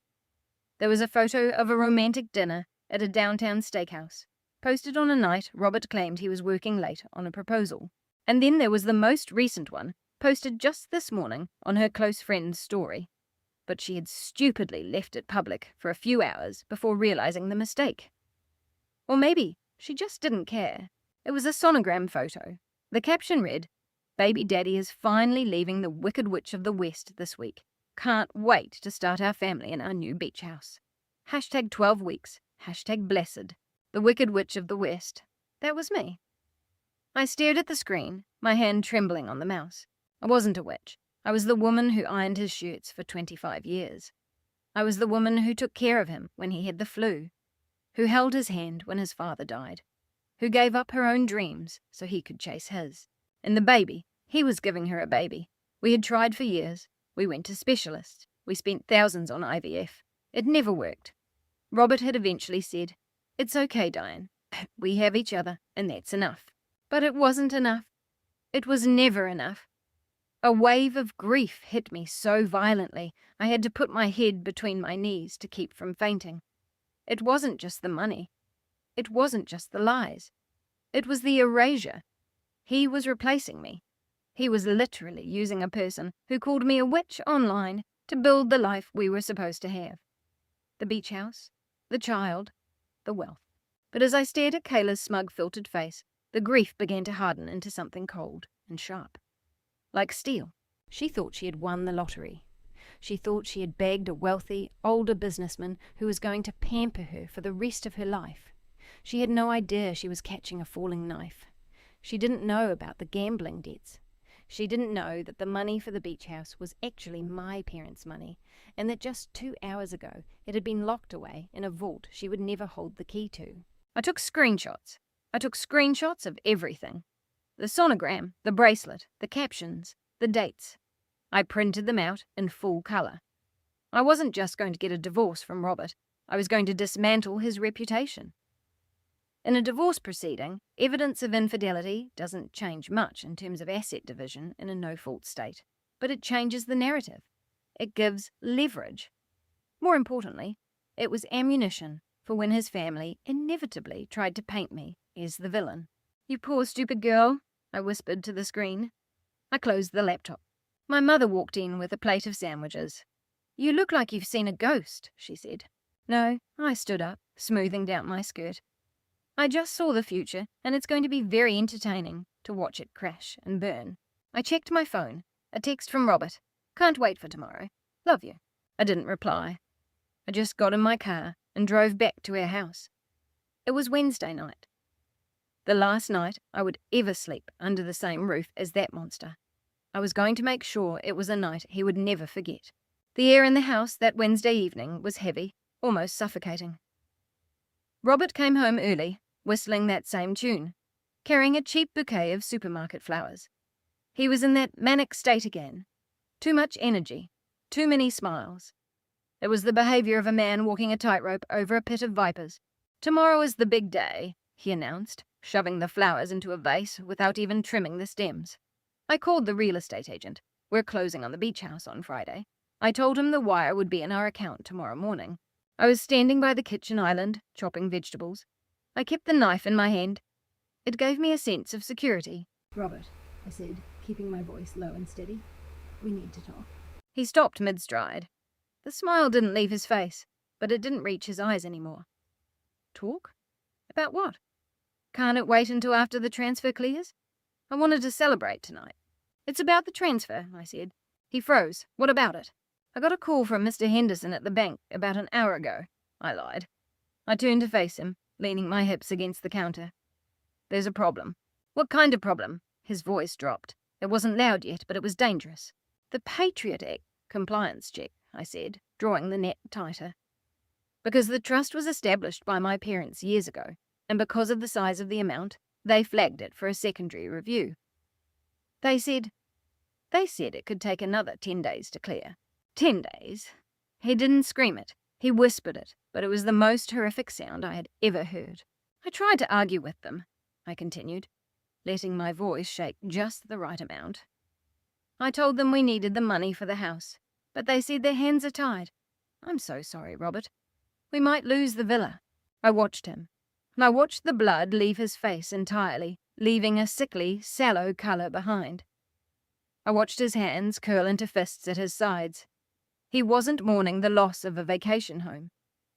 There was a photo of a romantic dinner at a downtown steakhouse, posted on a night Robert claimed he was working late on a proposal. And then there was the most recent one, posted just this morning on her close friend's story. But she had stupidly left it public for a few hours before realizing the mistake. Or maybe she just didn't care. It was a sonogram photo. The caption read, "Baby daddy is finally leaving the Wicked Witch of the West this week. Can't wait to start our family in our new beach house. Hashtag 12 weeks. Hashtag blessed. The Wicked Witch of the West." That was me. I stared at the screen, my hand trembling on the mouse. I wasn't a witch. I was the woman who ironed his shirts for 25 years. I was the woman who took care of him when he had the flu, who held his hand when his father died, who gave up her own dreams so he could chase his. And the baby, he was giving her a baby. We had tried for years. We went to specialists. We spent thousands on IVF. It never worked. Robert had eventually said, "It's okay, Diane. We have each other, and that's enough." But it wasn't enough. It was never enough. A wave of grief hit me so violently I had to put my head between my knees to keep from fainting. It wasn't just the money. It wasn't just the lies. It was the erasure. He was replacing me. He was literally using a person who called me a witch online to build the life we were supposed to have. The beach house, the child, the wealth. But as I stared at Kayla's smug, filtered face, the grief began to harden into something cold and sharp. Like steel. She thought she had won the lottery. She thought she had bagged a wealthy, older businessman who was going to pamper her for the rest of her life. She had no idea she was catching a falling knife. She didn't know about the gambling debts. She didn't know that the money for the beach house was actually my parents' money, and that just 2 hours ago it had been locked away in a vault she would never hold the key to. I took screenshots. I took screenshots of everything. The sonogram, the bracelet, the captions, the dates. I printed them out in full colour. I wasn't just going to get a divorce from Robert. I was going to dismantle his reputation. In a divorce proceeding, evidence of infidelity doesn't change much in terms of asset division in a no-fault state, but it changes the narrative. It gives leverage. More importantly, it was ammunition for when his family inevitably tried to paint me as the villain. "You poor stupid girl," I whispered to the screen. I closed the laptop. My mother walked in with a plate of sandwiches. "You look like you've seen a ghost," she said. No, I stood up, smoothing down my skirt. I just saw the future, and it's going to be very entertaining to watch it crash and burn. I checked my phone. A text from Robert. "Can't wait for tomorrow. Love you." I didn't reply. I just got in my car and drove back to our house. It was Wednesday night. The last night I would ever sleep under the same roof as that monster. I was going to make sure it was a night he would never forget. The air in the house that Wednesday evening was heavy, almost suffocating. Robert came home early, whistling that same tune, carrying a cheap bouquet of supermarket flowers. He was in that manic state again. Too much energy, too many smiles. It was the behavior of a man walking a tightrope over a pit of vipers. "Tomorrow is the big day," he announced, shoving the flowers into a vase without even trimming the stems. I called the real estate agent. We're closing on the beach house on Friday. I told him the wire would be in our account tomorrow morning. I was standing by the kitchen island, chopping vegetables. I kept the knife in my hand. It gave me a sense of security. "Robert," I said, keeping my voice low and steady, "we need to talk." He stopped mid-stride. The smile didn't leave his face, but it didn't reach his eyes anymore. Talk? About what? Can't it wait until after the transfer clears? I wanted to celebrate tonight. "It's about the transfer," I said. He froze. "What about it?" "I got a call from Mr. Henderson at the bank about an hour ago," I lied. I turned to face him, leaning my hips against the counter. "There's a problem." "What kind of problem?" His voice dropped. It wasn't loud yet, but it was dangerous. "The Patriot Act compliance check," I said, drawing the net tighter. Because the trust was established by my parents years ago, and because of the size of the amount, they flagged it for a secondary review. They said it could take another 10 days to clear. 10 days? He didn't scream it. He whispered it, but it was the most horrific sound I had ever heard. "I tried to argue with them," I continued, letting my voice shake just the right amount. "I told them we needed the money for the house, but they said their hands are tied. I'm so sorry, Robert. We might lose the villa." I watched him. I watched the blood leave his face entirely, leaving a sickly, sallow colour behind. I watched his hands curl into fists at his sides. He wasn't mourning the loss of a vacation home.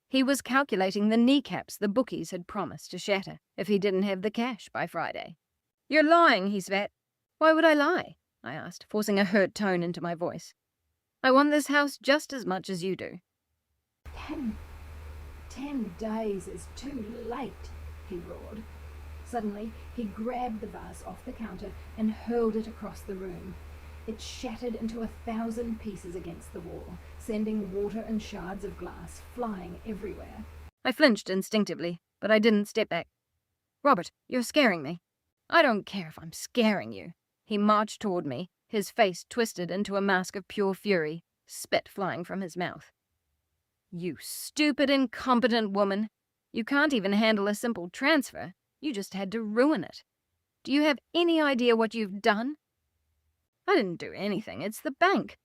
He was calculating the kneecaps the bookies had promised to shatter if he didn't have the cash by Friday. "You're lying," he spat. "Why would I lie?" I asked, forcing a hurt tone into my voice. "I want this house just as much as you do." 10 days is too late," he roared. Suddenly, he grabbed the vase off the counter and hurled it across the room. It shattered into 1,000 pieces against the wall, sending water and shards of glass flying everywhere. I flinched instinctively, but I didn't step back. "Robert, you're scaring me." "I don't care if I'm scaring you." He marched toward me, his face twisted into a mask of pure fury, spit flying from his mouth. "You stupid, incompetent woman. You can't even handle a simple transfer. You just had to ruin it. Do you have any idea what you've done?" "I didn't do anything. It's the bank.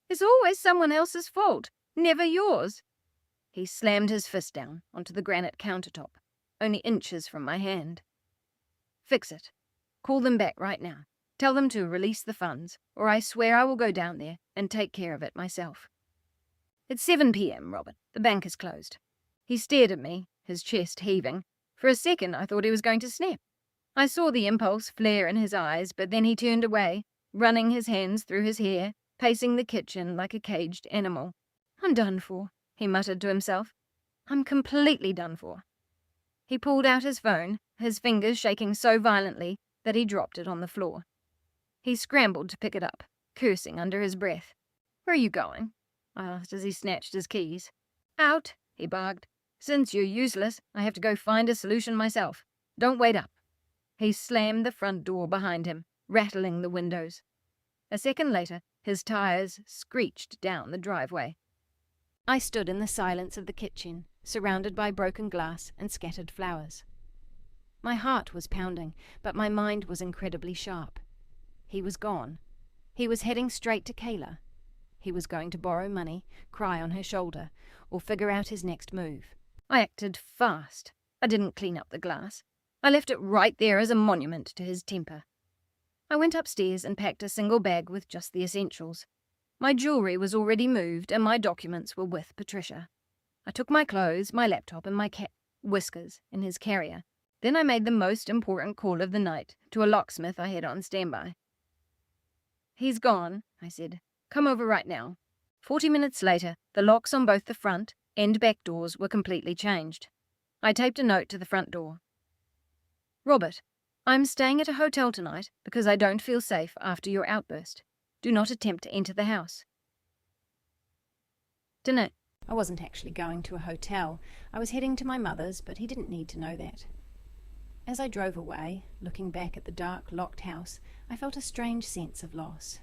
It's always someone else's fault, never yours." He slammed his fist down onto the granite countertop, only inches from my hand. "Fix it. Call them back right now. Tell them to release the funds, or I swear I will go down there and take care of it myself." "It's 7 p.m., Robert. The bank is closed." He stared at me, his chest heaving. For a second I thought he was going to snap. I saw the impulse flare in his eyes, but then he turned away, running his hands through his hair, pacing the kitchen like a caged animal. "I'm done for," he muttered to himself. "I'm completely done for." He pulled out his phone, his fingers shaking so violently that he dropped it on the floor. He scrambled to pick it up, cursing under his breath. "Where are you going?" I asked as he snatched his keys. "Out," he barked. "Since you're useless, I have to go find a solution myself. Don't wait up." He slammed the front door behind him, rattling the windows. A second later, his tires screeched down the driveway. I stood in the silence of the kitchen, surrounded by broken glass and scattered flowers. My heart was pounding, but my mind was incredibly sharp. He was gone. He was heading straight to Kayla. He was going to borrow money, cry on her shoulder, or figure out his next move. I acted fast. I didn't clean up the glass. I left it right there as a monument to his temper. I went upstairs and packed a single bag with just the essentials. My jewelry was already moved and my documents were with Patricia. I took my clothes, my laptop, and my cat, Whiskers, in his carrier. Then I made the most important call of the night to a locksmith I had on standby. "He's gone," I said. "Come over right now." 40 minutes later, the locks on both the front and back doors were completely changed. I taped a note to the front door. "Robert, I'm staying at a hotel tonight because I don't feel safe after your outburst. Do not attempt to enter the house." Dinner. I wasn't actually going to a hotel. I was heading to my mother's, but he didn't need to know that. As I drove away, looking back at the dark, locked house, I felt a strange sense of loss.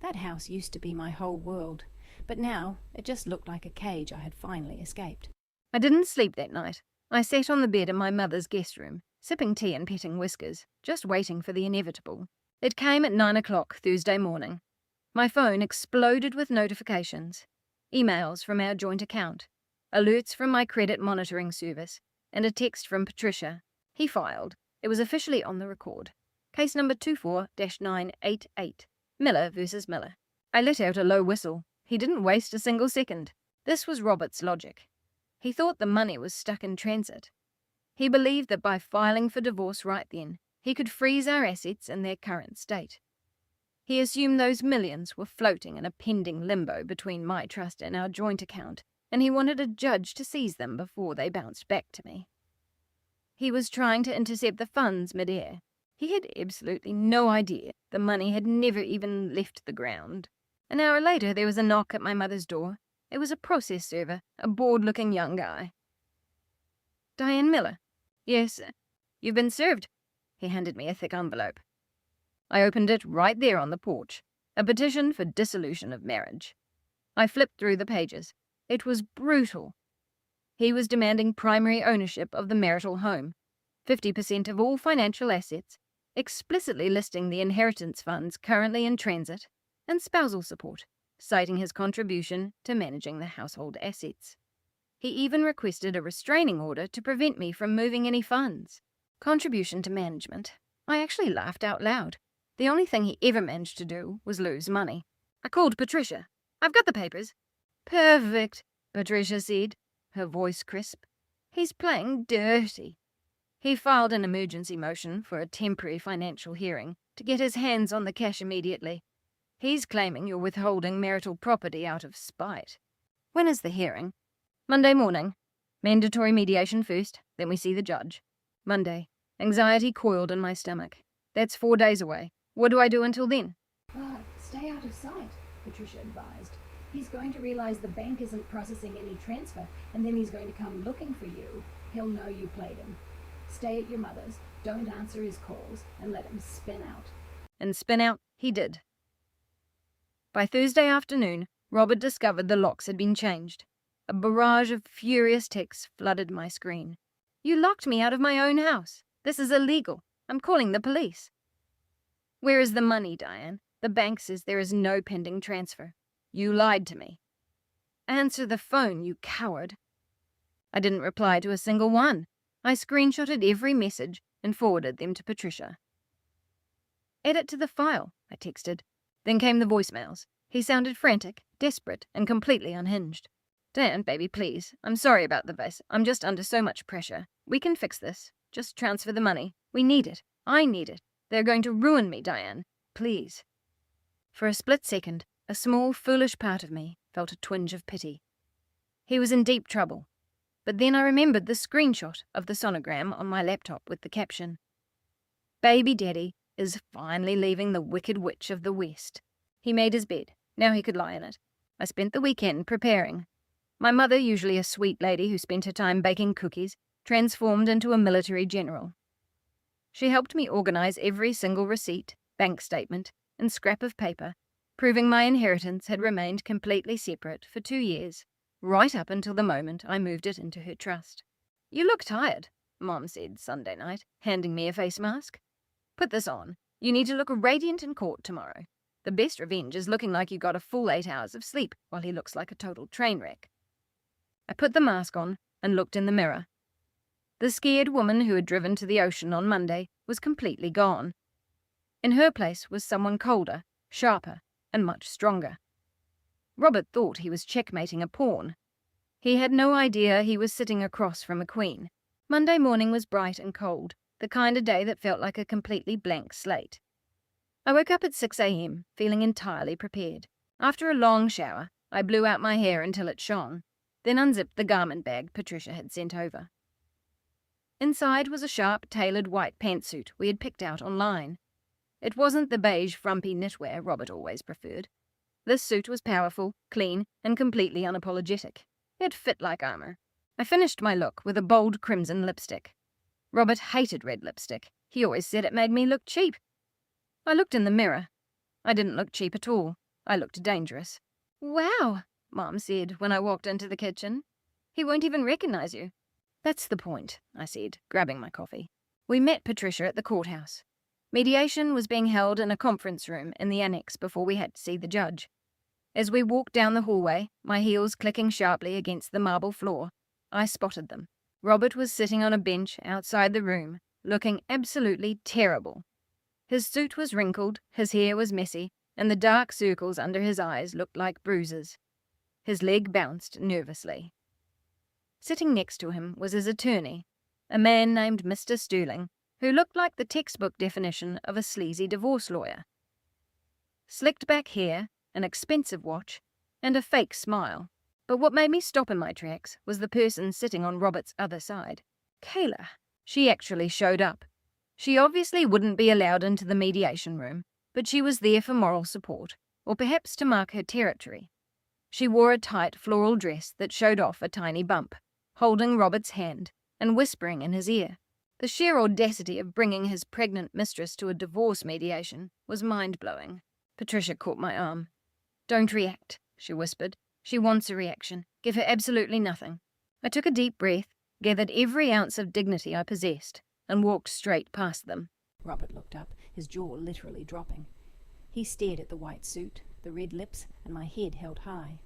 That house used to be my whole world, but now it just looked like a cage I had finally escaped. I didn't sleep that night. I sat on the bed in my mother's guest room, sipping tea and petting Whiskers, just waiting for the inevitable. It came at 9 o'clock Thursday morning. My phone exploded with notifications. Emails from our joint account, alerts from my credit monitoring service, and a text from Patricia. He filed. It was officially on the record. Case number 24-988. Miller versus Miller. I let out a low whistle. He didn't waste a single second. This was Robert's logic. He thought the money was stuck in transit. He believed that by filing for divorce right then, he could freeze our assets in their current state. He assumed those millions were floating in a pending limbo between my trust and our joint account, and he wanted a judge to seize them before they bounced back to me. He was trying to intercept the funds mid-air. He had absolutely no idea the money had never even left the ground. An hour later, there was a knock at my mother's door. It was a process server, a bored-looking young guy. "Diane Miller." "Yes, you've been served." He handed me a thick envelope. I opened it right there on the porch. A petition for dissolution of marriage. I flipped through the pages. It was brutal. He was demanding primary ownership of the marital home, 50% of all financial assets, explicitly listing the inheritance funds currently in transit, and spousal support, citing his contribution to managing the household assets. He even requested a restraining order to prevent me from moving any funds. Contribution to management. I actually laughed out loud. The only thing he ever managed to do was lose money. I called Patricia. "I've got the papers." "Perfect," Patricia said, her voice crisp. "He's playing dirty." He filed an emergency motion for a temporary financial hearing to get his hands on the cash immediately. He's claiming you're withholding marital property out of spite. "When is the hearing?" "Monday morning. Mandatory mediation first, then we see the judge." Monday. Anxiety coiled in my stomach. That's 4 days away. What do I do until then? Stay out of sight, Patricia advised. He's going to realize the bank isn't processing any transfer, and then he's going to come looking for you. He'll know you played him. Stay at your mother's, don't answer his calls, and let him spin out. And spin out he did. By Thursday afternoon, Robert discovered the locks had been changed. A barrage of furious texts flooded my screen. "You locked me out of my own house. This is illegal. I'm calling the police." "Where is the money, Diane? The bank says there is no pending transfer. You lied to me." "Answer the phone, you coward." I didn't reply to a single one. I screenshotted every message and forwarded them to Patricia. "Add it to the file," I texted. Then came the voicemails. He sounded frantic, desperate, and completely unhinged. "Diane, baby, please. I'm sorry about the vase. I'm just under so much pressure. We can fix this. Just transfer the money. We need it. I need it. They're going to ruin me, Diane. Please." For a split second, A small, foolish part of me felt a twinge of pity. He was in deep trouble, but then I remembered the screenshot of the sonogram on my laptop with the caption, "Baby Daddy is finally leaving the Wicked Witch of the West." He made his bed. Now he could lie in it. I spent the weekend preparing. My mother, usually a sweet lady who spent her time baking cookies, transformed into a military general. She helped me organize every single receipt, bank statement, and scrap of paper, proving my inheritance had remained completely separate for 2 years, right up until the moment I moved it into her trust. "You look tired," Mom said Sunday night, handing me a face mask. "Put this on. You need to look radiant in court tomorrow. The best revenge is looking like you got a full 8 hours of sleep while he looks like a total train wreck." I put the mask on and looked in the mirror. The scared woman who had driven to the ocean on Monday was completely gone. In her place was someone colder, sharper, and much stronger. Robert thought he was checkmating a pawn. He had no idea he was sitting across from a queen. Monday morning was bright and cold, the kind of day that felt like a completely blank slate. I woke up at 6 a.m., feeling entirely prepared. After a long shower, I blew out my hair until it shone, then unzipped the garment bag Patricia had sent over. Inside was a sharp, tailored white pantsuit we had picked out online. It wasn't the beige, frumpy knitwear Robert always preferred. This suit was powerful, clean, and completely unapologetic. It fit like armor. I finished my look with a bold crimson lipstick. Robert hated red lipstick. He always said it made me look cheap. I looked in the mirror. I didn't look cheap at all. I looked dangerous. "Wow," Mom said when I walked into the kitchen. "He won't even recognize you." "That's the point," I said, grabbing my coffee. We met Patricia at the courthouse. Mediation was being held in a conference room in the annex before we had to see the judge. As we walked down the hallway, my heels clicking sharply against the marble floor, I spotted them. Robert was sitting on a bench outside the room, looking absolutely terrible. His suit was wrinkled, his hair was messy, and the dark circles under his eyes looked like bruises. His leg bounced nervously. Sitting next to him was his attorney, a man named Mr. Sterling, who looked like the textbook definition of a sleazy divorce lawyer. Slicked back hair, an expensive watch, and a fake smile. But what made me stop in my tracks was the person sitting on Robert's other side. Kayla. She actually showed up. She obviously wouldn't be allowed into the mediation room, but she was there for moral support, or perhaps to mark her territory. She wore a tight floral dress that showed off a tiny bump, holding Robert's hand and whispering in his ear. The sheer audacity of bringing his pregnant mistress to a divorce mediation was mind-blowing. Patricia caught my arm. "Don't react," she whispered. "She wants a reaction. Give her absolutely nothing." I took a deep breath, gathered every ounce of dignity I possessed, and walked straight past them. Robert looked up, his jaw literally dropping. He stared at the white suit, the red lips, and my head held high.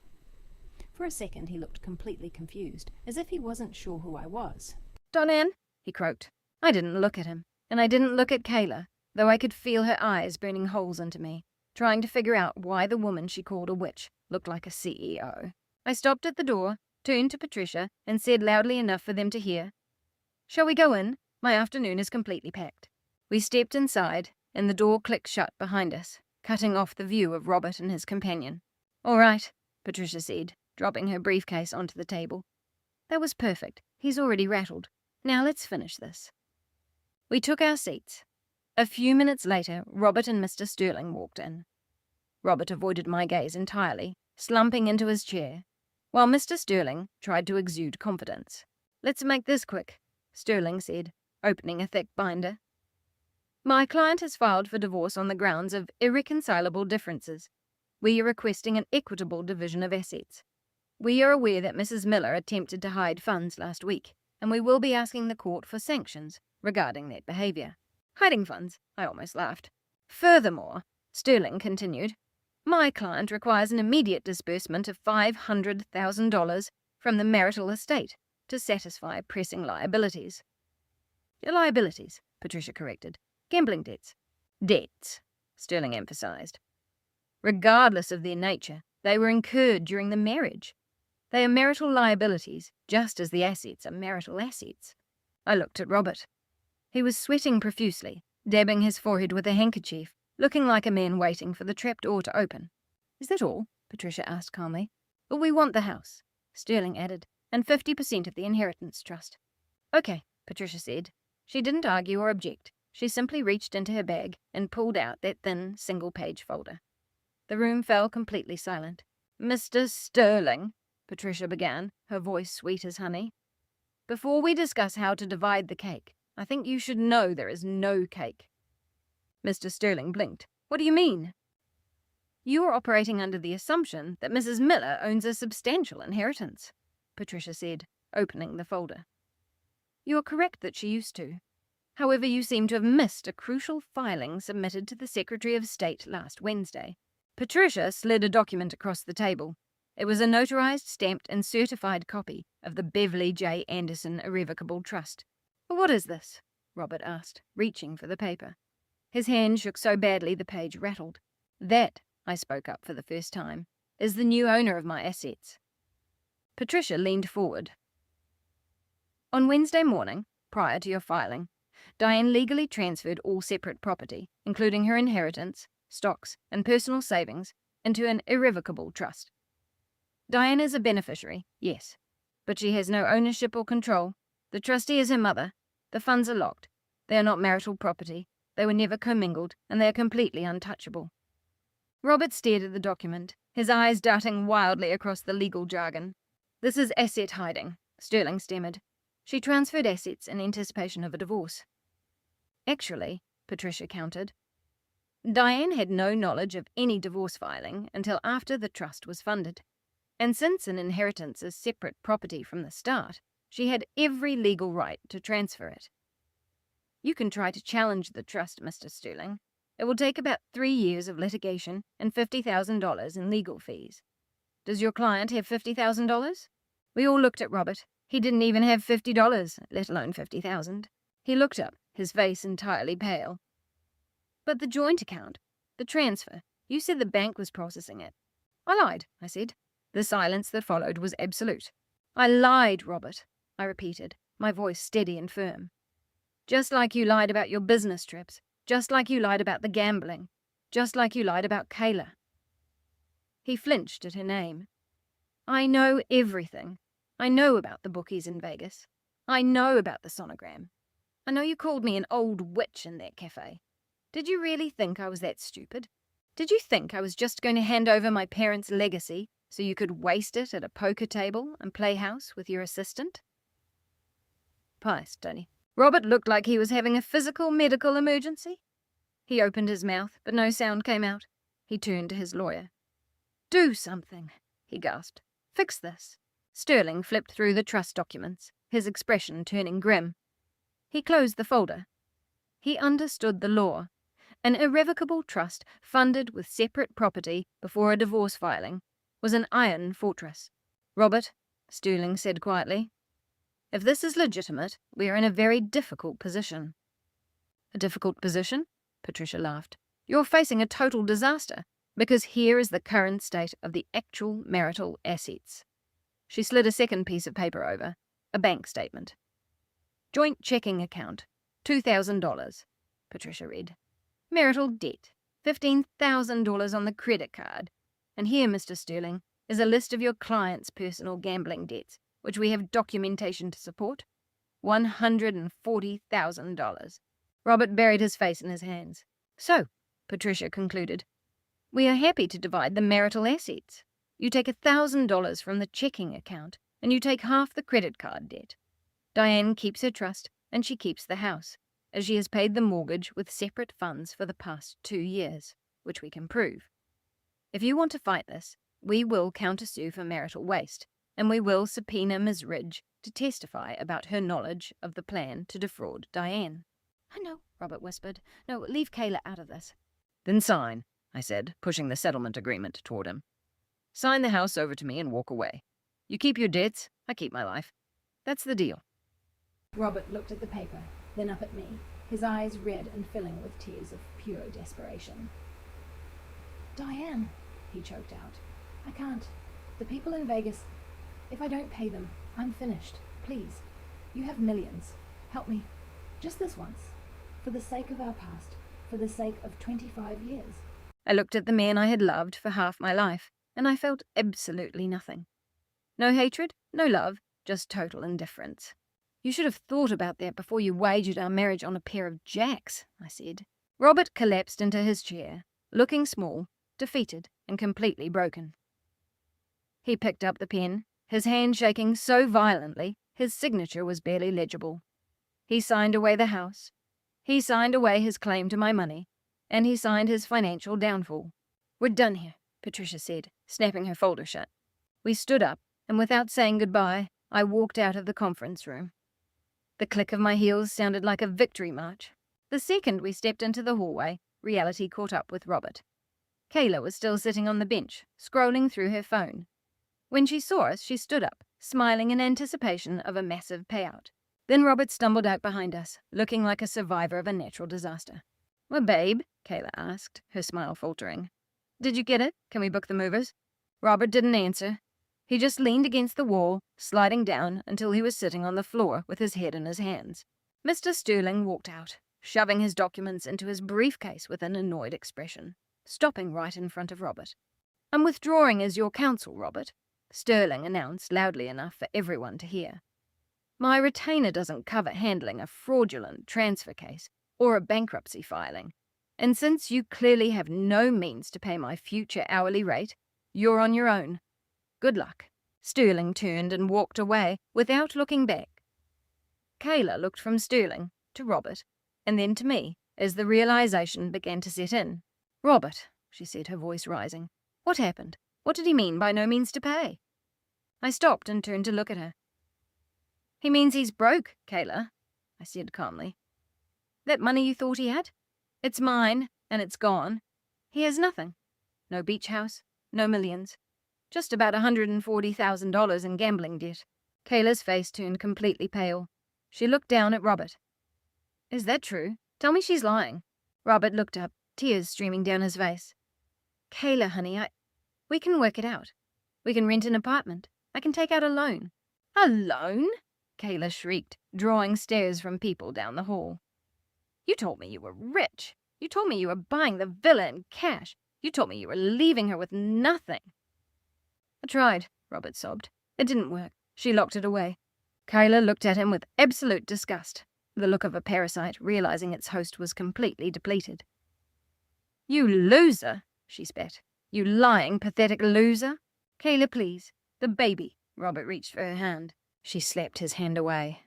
For a second he looked completely confused, as if he wasn't sure who I was. "Donanne," he croaked. I didn't look at him, and I didn't look at Kayla, though I could feel her eyes burning holes into me, trying to figure out why the woman she called a witch looked like a CEO. I stopped at the door, turned to Patricia, and said loudly enough for them to hear, "Shall we go in? My afternoon is completely packed." We stepped inside, and the door clicked shut behind us, cutting off the view of Robert and his companion. "All right," Patricia said, dropping her briefcase onto the table. "That was perfect. He's already rattled. Now let's finish this." We took our seats. A few minutes later, Robert and Mr. Sterling walked in. Robert avoided my gaze entirely, slumping into his chair, while Mr. Sterling tried to exude confidence. "Let's make this quick," Sterling said, opening a thick binder. "My client has filed for divorce on the grounds of irreconcilable differences. We are requesting an equitable division of assets. We are aware that Mrs. Miller attempted to hide funds last week, and we will be asking the court for sanctions regarding that behavior." Hiding funds? I almost laughed. "Furthermore," Sterling continued, "my client requires an immediate disbursement of $500,000 from the marital estate to satisfy pressing liabilities." "Liabilities," Patricia corrected. "Gambling debts." "Debts," Sterling emphasized. "Regardless of their nature, they were incurred during the marriage. They are marital liabilities, just as the assets are marital assets." I looked at Robert. He was sweating profusely, dabbing his forehead with a handkerchief, looking like a man waiting for the trapdoor to open. Is that all? Patricia asked calmly. But we want the house, Sterling added, and 50% of the inheritance trust. Okay, Patricia said. She didn't argue or object. She simply reached into her bag and pulled out that thin, single-page folder. The room fell completely silent. Mr. Sterling, Patricia began, her voice sweet as honey. Before we discuss how to divide the cake, I think you should know there is no cake. Mr. Sterling blinked. What do you mean? You are operating under the assumption that Mrs. Miller owns a substantial inheritance, Patricia said, opening the folder. You are correct that she used to. However, you seem to have missed a crucial filing submitted to the Secretary of State last Wednesday. Patricia slid a document across the table. It was a notarized, stamped, and certified copy of the Beverly J. Anderson Irrevocable Trust. What is this? Robert asked, reaching for the paper. His hand shook so badly the page rattled. That, I spoke up for the first time, is the new owner of my assets. Patricia leaned forward. On Wednesday morning, prior to your filing, Diane legally transferred all separate property, including her inheritance, stocks, and personal savings, into an irrevocable trust. Diane is a beneficiary, yes, but she has no ownership or control. The trustee is her mother. The funds are locked. They are not marital property. They were never commingled, and they are completely untouchable. Robert stared at the document, his eyes darting wildly across the legal jargon. This is asset hiding, Sterling stammered. She transferred assets in anticipation of a divorce. Actually, Patricia countered, Diane had no knowledge of any divorce filing until after the trust was funded. And since an inheritance is separate property from the start, she had every legal right to transfer it. You can try to challenge the trust, Mr. Sterling. It will take about 3 years of litigation and $50,000 in legal fees. Does your client have $50,000? We all looked at Robert. He didn't even have $50, let alone $50,000. He looked up, his face entirely pale. But the joint account, the transfer, you said the bank was processing it. I lied, I said. The silence that followed was absolute. I lied, Robert, I repeated, my voice steady and firm. Just like you lied about your business trips, just like you lied about the gambling, just like you lied about Kayla. He flinched at her name. I know everything. I know about the bookies in Vegas. I know about the sonogram. I know you called me an old witch in that cafe. Did you really think I was that stupid? Did you think I was just going to hand over my parents' legacy so you could waste it at a poker table and play house with your assistant? Pious, Tony. Robert looked like he was having a physical medical emergency. He opened his mouth, but no sound came out. He turned to his lawyer. Do something, he gasped. Fix this. Sterling flipped through the trust documents, his expression turning grim. He closed the folder. He understood the law. An irrevocable trust funded with separate property before a divorce filing was an iron fortress. Robert, Sterling said quietly, if this is legitimate, we are in a very difficult position. A difficult position? Patricia laughed. You're facing a total disaster, because here is the current state of the actual marital assets. She slid a second piece of paper over, a bank statement. Joint checking account, $2,000, Patricia read. Marital debt, $15,000 on the credit card. And here, Mr. Sterling, is a list of your client's personal gambling debts, which we have documentation to support. $140,000. Robert buried his face in his hands. So, Patricia concluded, we are happy to divide the marital assets. You take $1,000 from the checking account, and you take half the credit card debt. Diane keeps her trust, and she keeps the house, as she has paid the mortgage with separate funds for the past 2 years, which we can prove. If you want to fight this, we will countersue for marital waste, and we will subpoena Ms. Ridge to testify about her knowledge of the plan to defraud Diane. I know, Robert whispered. No, leave Kayla out of this. Then sign, I said, pushing the settlement agreement toward him. Sign the house over to me and walk away. You keep your debts, I keep my life. That's the deal. Robert looked at the paper, then up at me, his eyes red and filling with tears of pure desperation. Diane, he choked out. I can't. The people in Vegas, if I don't pay them, I'm finished. Please. You have millions. Help me. Just this once. For the sake of our past. For the sake of 25 years. I looked at the man I had loved for half my life, and I felt absolutely nothing. No hatred, no love, just total indifference. You should have thought about that before you wagered our marriage on a pair of jacks, I said. Robert collapsed into his chair, looking small, defeated, and completely broken. He picked up the pen, his hand shaking so violently his signature was barely legible. He signed away the house. He signed away his claim to my money, and he signed his financial downfall. "We're done here," Patricia said, snapping her folder shut. We stood up, and without saying goodbye, I walked out of the conference room. The click of my heels sounded like a victory march. The second we stepped into the hallway, reality caught up with Robert. Kayla was still sitting on the bench, scrolling through her phone. When she saw us, she stood up, smiling in anticipation of a massive payout. Then Robert stumbled out behind us, looking like a survivor of a natural disaster. "Well, babe," Kayla asked, her smile faltering. "Did you get it? Can we book the movers?" Robert didn't answer. He just leaned against the wall, sliding down until he was sitting on the floor with his head in his hands. Mr. Sterling walked out, shoving his documents into his briefcase with an annoyed expression, stopping right in front of Robert. "I'm withdrawing as your counsel, Robert," Sterling announced loudly enough for everyone to hear. "My retainer doesn't cover handling a fraudulent transfer case or a bankruptcy filing, and since you clearly have no means to pay my future hourly rate, you're on your own. Good luck." Sterling turned and walked away without looking back. Kayla looked from Sterling to Robert and then to me as the realization began to set in. "Robert," she said, her voice rising, "what happened? What did he mean by no means to pay?" I stopped and turned to look at her. "He means he's broke, Kayla," I said calmly. "That money you thought he had? It's mine, and it's gone. He has nothing. No beach house, no millions. Just about $140,000 in gambling debt." Kayla's face turned completely pale. She looked down at Robert. "Is that true? Tell me she's lying." Robert looked up, tears streaming down his face. "Kayla, honey, we can work it out. We can rent an apartment. I can take out a loan." "A loan?" Kayla shrieked, drawing stares from people down the hall. "You told me you were rich. You told me you were buying the villa in cash. You told me you were leaving her with nothing." "I tried," Robert sobbed. "It didn't work." She locked it away. Kayla looked at him with absolute disgust, the look of a parasite realizing its host was completely depleted. "You loser," she spat. "You lying, pathetic loser." "Kayla, please. The baby." Robert reached for her hand. She slapped his hand away.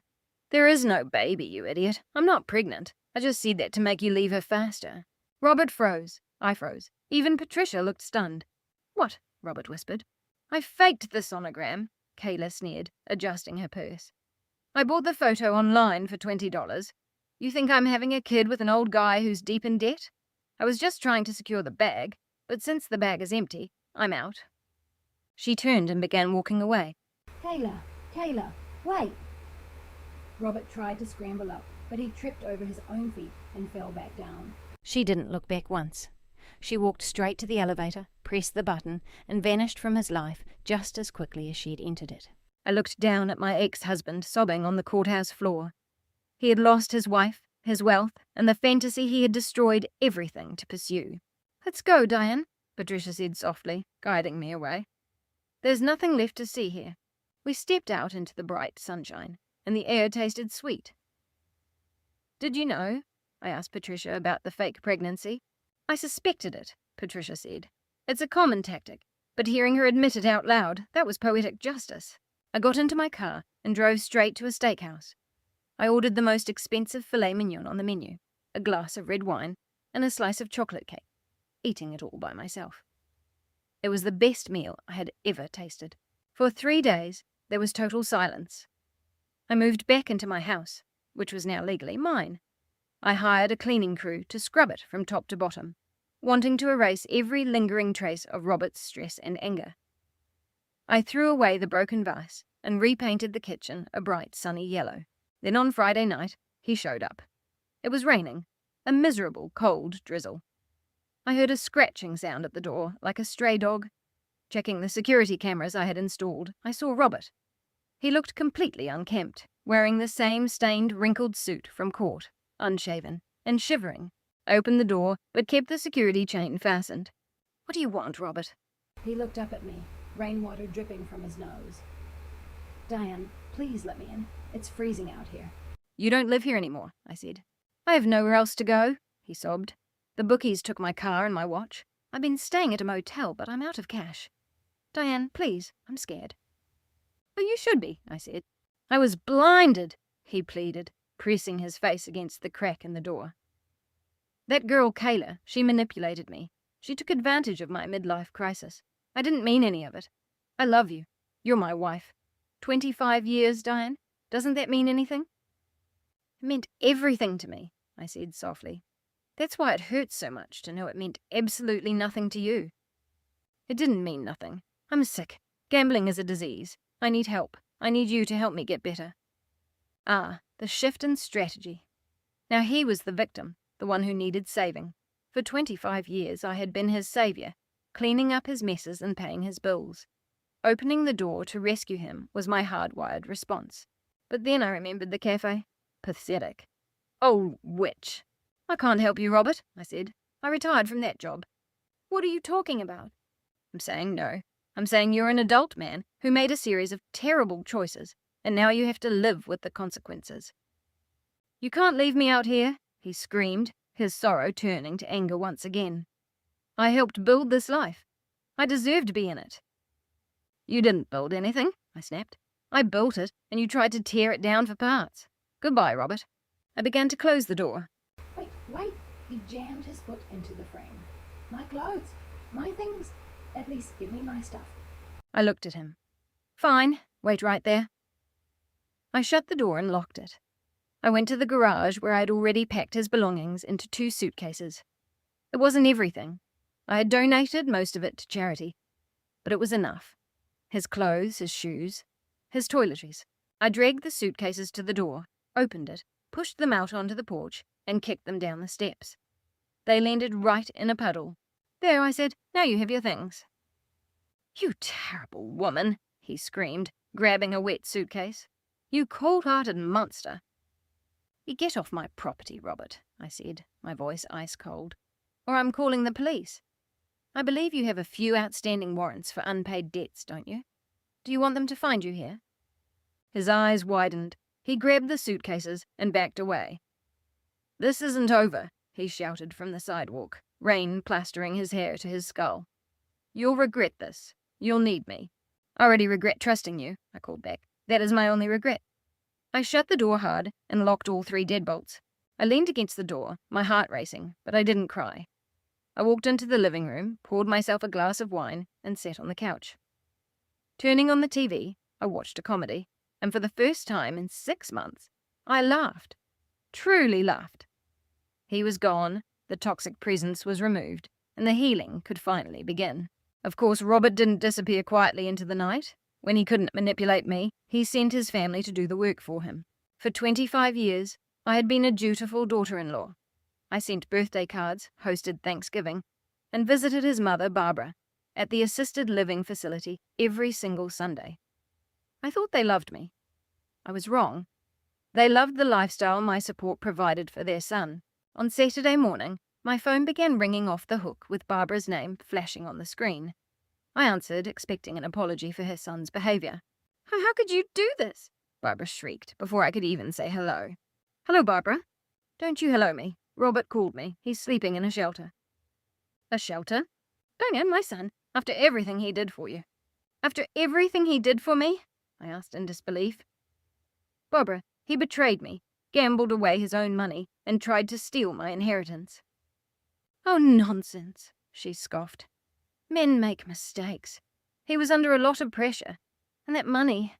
"There is no baby, you idiot. I'm not pregnant. I just said that to make you leave her faster." Robert froze. I froze. Even Patricia looked stunned. "What?" Robert whispered. "I faked the sonogram," Kayla sneered, adjusting her purse. "I bought the photo online for $20. You think I'm having a kid with an old guy who's deep in debt? I was just trying to secure the bag, but since the bag is empty, I'm out." She turned and began walking away. Kayla, wait!" Robert tried to scramble up, but he tripped over his own feet and fell back down. She didn't look back once. She walked straight to the elevator, pressed the button, and vanished from his life just as quickly as she had entered it. I looked down at my ex-husband sobbing on the courthouse floor. He had lost his wife, his wealth, and the fantasy he had destroyed everything to pursue. "Let's go, Diane," Patricia said softly, guiding me away. "There's nothing left to see here." We stepped out into the bright sunshine, and the air tasted sweet. "Did you know?" I asked Patricia about the fake pregnancy. "I suspected it," Patricia said. "It's a common tactic, but hearing her admit it out loud, that was poetic justice." I got into my car and drove straight to a steakhouse. I ordered the most expensive filet mignon on the menu, a glass of red wine, and a slice of chocolate cake, eating it all by myself. It was the best meal I had ever tasted. For 3 days, there was total silence. I moved back into my house, which was now legally mine. I hired a cleaning crew to scrub it from top to bottom, wanting to erase every lingering trace of Robert's stress and anger. I threw away the broken vase and repainted the kitchen a bright sunny yellow. Then on Friday night, he showed up. It was raining, a miserable cold drizzle. I heard a scratching sound at the door, like a stray dog. Checking the security cameras I had installed, I saw Robert. He looked completely unkempt, wearing the same stained, wrinkled suit from court, unshaven, and shivering, I opened the door, but kept the security chain fastened. "What do you want, Robert?" He looked up at me, rainwater dripping from his nose. "Diane, please let me in. It's freezing out here." "You don't live here anymore," I said. "I have nowhere else to go," he sobbed. "The bookies took my car and my watch. I've been staying at a motel, but I'm out of cash. Diane, please, I'm scared." "Oh, you should be," I said. "I was blinded," he pleaded, pressing his face against the crack in the door. "That girl, Kayla, she manipulated me. She took advantage of my midlife crisis. I didn't mean any of it. I love you. You're my wife. 25 years, Diane? Doesn't that mean anything?" "It meant everything to me," I said softly. "That's why it hurts so much to know it meant absolutely nothing to you." "It didn't mean nothing. I'm sick. Gambling is a disease. I need help. I need you to help me get better." Ah, the shift in strategy. Now he was the victim, the one who needed saving. For 25 years I had been his savior, cleaning up his messes and paying his bills. Opening the door to rescue him was my hardwired response. But then I remembered the cafe. Pathetic. "Oh, witch." "I can't help you, Robert," I said. "I retired from that job." "What are you talking about?" "I'm saying no. I'm saying you're an adult man who made a series of terrible choices, and now you have to live with the consequences." "You can't leave me out here," he screamed, his sorrow turning to anger once again. "I helped build this life. I deserve to be in it." "You didn't build anything," I snapped. "I built it, and you tried to tear it down for parts. Goodbye, Robert." I began to close the door. Wait. He jammed his foot into the frame. "My clothes. My things. At least give me my stuff." I looked at him. "Fine. Wait right there." I shut the door and locked it. I went to the garage where I had already packed his belongings into 2 suitcases. It wasn't everything. I had donated most of it to charity. But it was enough. His clothes, his shoes, his toiletries. I dragged the suitcases to the door, opened it, pushed them out onto the porch, and kicked them down the steps. They landed right in a puddle. "There," I said. "Now you have your things." "You terrible woman," he screamed, grabbing a wet suitcase. "You cold-hearted monster." "You get off my property, Robert," I said, my voice ice-cold, "or I'm calling the police. I believe you have a few outstanding warrants for unpaid debts, don't you? Do you want them to find you here?" His eyes widened. He grabbed the suitcases and backed away. "This isn't over," he shouted from the sidewalk, rain plastering his hair to his skull. "You'll regret this. You'll need me." "I already regret trusting you," I called back. "That is my only regret." I shut the door hard and locked all 3 deadbolts. I leaned against the door, my heart racing, but I didn't cry. I walked into the living room, poured myself a glass of wine, and sat on the couch. Turning on the TV, I watched a comedy, and for the first time in 6 months, I laughed. Truly laughed. He was gone, the toxic presence was removed, and the healing could finally begin. Of course, Robert didn't disappear quietly into the night. When he couldn't manipulate me, he sent his family to do the work for him. For 25 years, I had been a dutiful daughter-in-law. I sent birthday cards, hosted Thanksgiving, and visited his mother, Barbara, at the assisted living facility every single Sunday. I thought they loved me. I was wrong. They loved the lifestyle my support provided for their son. On Saturday morning, my phone began ringing off the hook with Barbara's name flashing on the screen. I answered, expecting an apology for her son's behavior. How could you do this?" Barbara shrieked before I could even say hello. "Hello, Barbara." "Don't you hello me. Robert called me. He's sleeping in a shelter." "A shelter? Diane, my son, after everything he did for you." "After everything he did for me?" I asked in disbelief. "Barbara, he betrayed me, gambled away his own money, and tried to steal my inheritance." "Oh, nonsense," she scoffed. "Men make mistakes. He was under a lot of pressure, and that money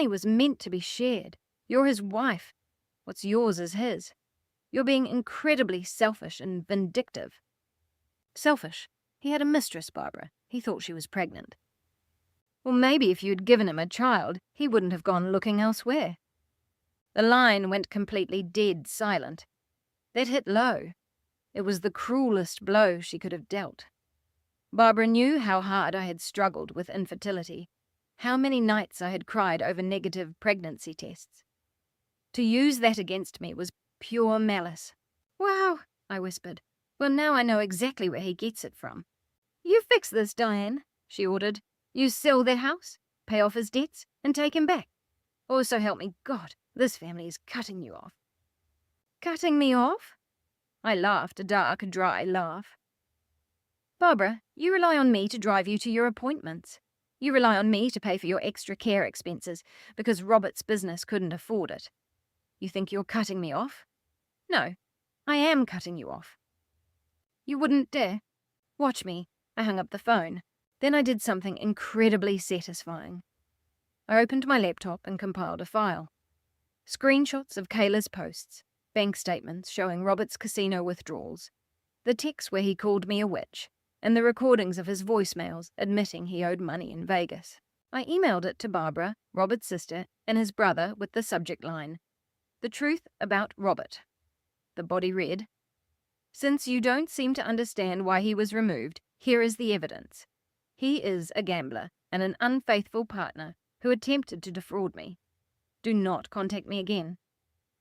was meant to be shared. You're his wife. What's yours is his. You're being incredibly selfish and vindictive." "Selfish? He had a mistress, Barbara. He thought she was pregnant." "Well, maybe if you'd given him a child, he wouldn't have gone looking elsewhere." The line went completely dead silent. That hit low. It was the cruelest blow she could have dealt. Barbara knew how hard I had struggled with infertility, how many nights I had cried over negative pregnancy tests. To use that against me was pure malice. "Wow," I whispered. Well, now I know exactly where he gets it from. You fix this, Diane, she ordered. You sell their house, pay off his debts, and take him back. Also help me God, this family is cutting you off. Cutting me off? I laughed, a dark, dry laugh. Barbara, you rely on me to drive you to your appointments. You rely on me to pay for your extra care expenses because Robert's business couldn't afford it. You think you're cutting me off? No, I am cutting you off. You wouldn't dare. Watch me. I hung up the phone. Then I did something incredibly satisfying. I opened my laptop and compiled a file. Screenshots of Kayla's posts, bank statements showing Robert's casino withdrawals, the texts where he called me a witch, and the recordings of his voicemails admitting he owed money in Vegas. I emailed it to Barbara, Robert's sister, and his brother with the subject line, "The truth about Robert." The body read, "Since you don't seem to understand why he was removed, here is the evidence. He is a gambler and an unfaithful partner who attempted to defraud me. Do not contact me again.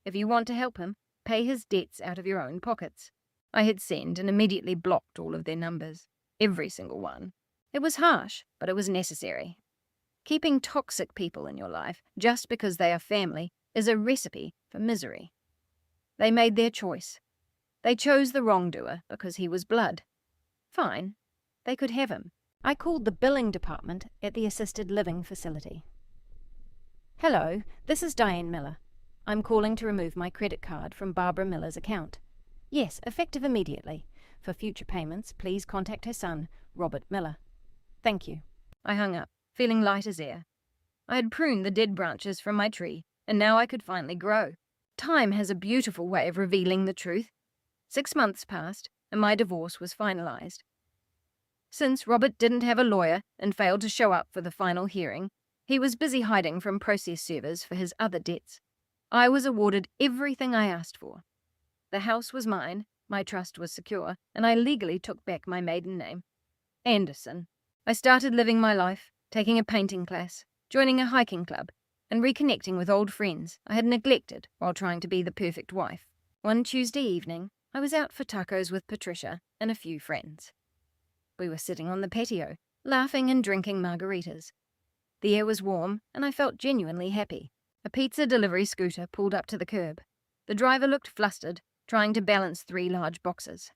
If you want to help him, pay his debts out of your own pockets." I hit send and immediately blocked all of their numbers. Every single one. It was harsh, but it was necessary. Keeping toxic people in your life just because they are family is a recipe for misery. They made their choice. They chose the wrongdoer because he was blood. Fine. They could have him. I called the billing department at the assisted living facility. Hello, this is Diane Miller. I'm calling to remove my credit card from Barbara Miller's account. Yes, effective immediately. For future payments, please contact her son, Robert Miller. Thank you. I hung up, feeling light as air. I had pruned the dead branches from my tree, and now I could finally grow. Time has a beautiful way of revealing the truth. 6 months passed, and my divorce was finalized. Since Robert didn't have a lawyer and failed to show up for the final hearing, he was busy hiding from process servers for his other debts. I was awarded everything I asked for. The house was mine, my trust was secure, and I legally took back my maiden name, Anderson. I started living my life, taking a painting class, joining a hiking club, and reconnecting with old friends I had neglected while trying to be the perfect wife. One Tuesday evening, I was out for tacos with Patricia and a few friends. We were sitting on the patio, laughing and drinking margaritas. The air was warm, and I felt genuinely happy. A pizza delivery scooter pulled up to the curb. The driver looked flustered, trying to balance 3 large boxes.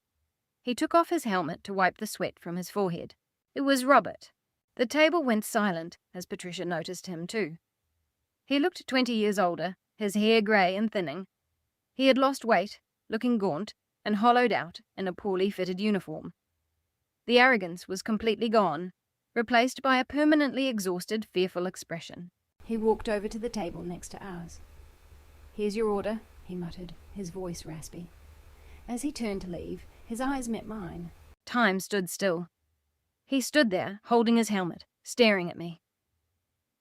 He took off his helmet to wipe the sweat from his forehead. It was Robert. The table went silent as Patricia noticed him too. He looked 20 years older, his hair grey and thinning. He had lost weight, looking gaunt, and hollowed out in a poorly fitted uniform. The arrogance was completely gone, replaced by a permanently exhausted, fearful expression. He walked over to the table next to ours. "Here's your order," he muttered, his voice raspy. As he turned to leave, his eyes met mine. Time stood still. He stood there, holding his helmet, staring at me.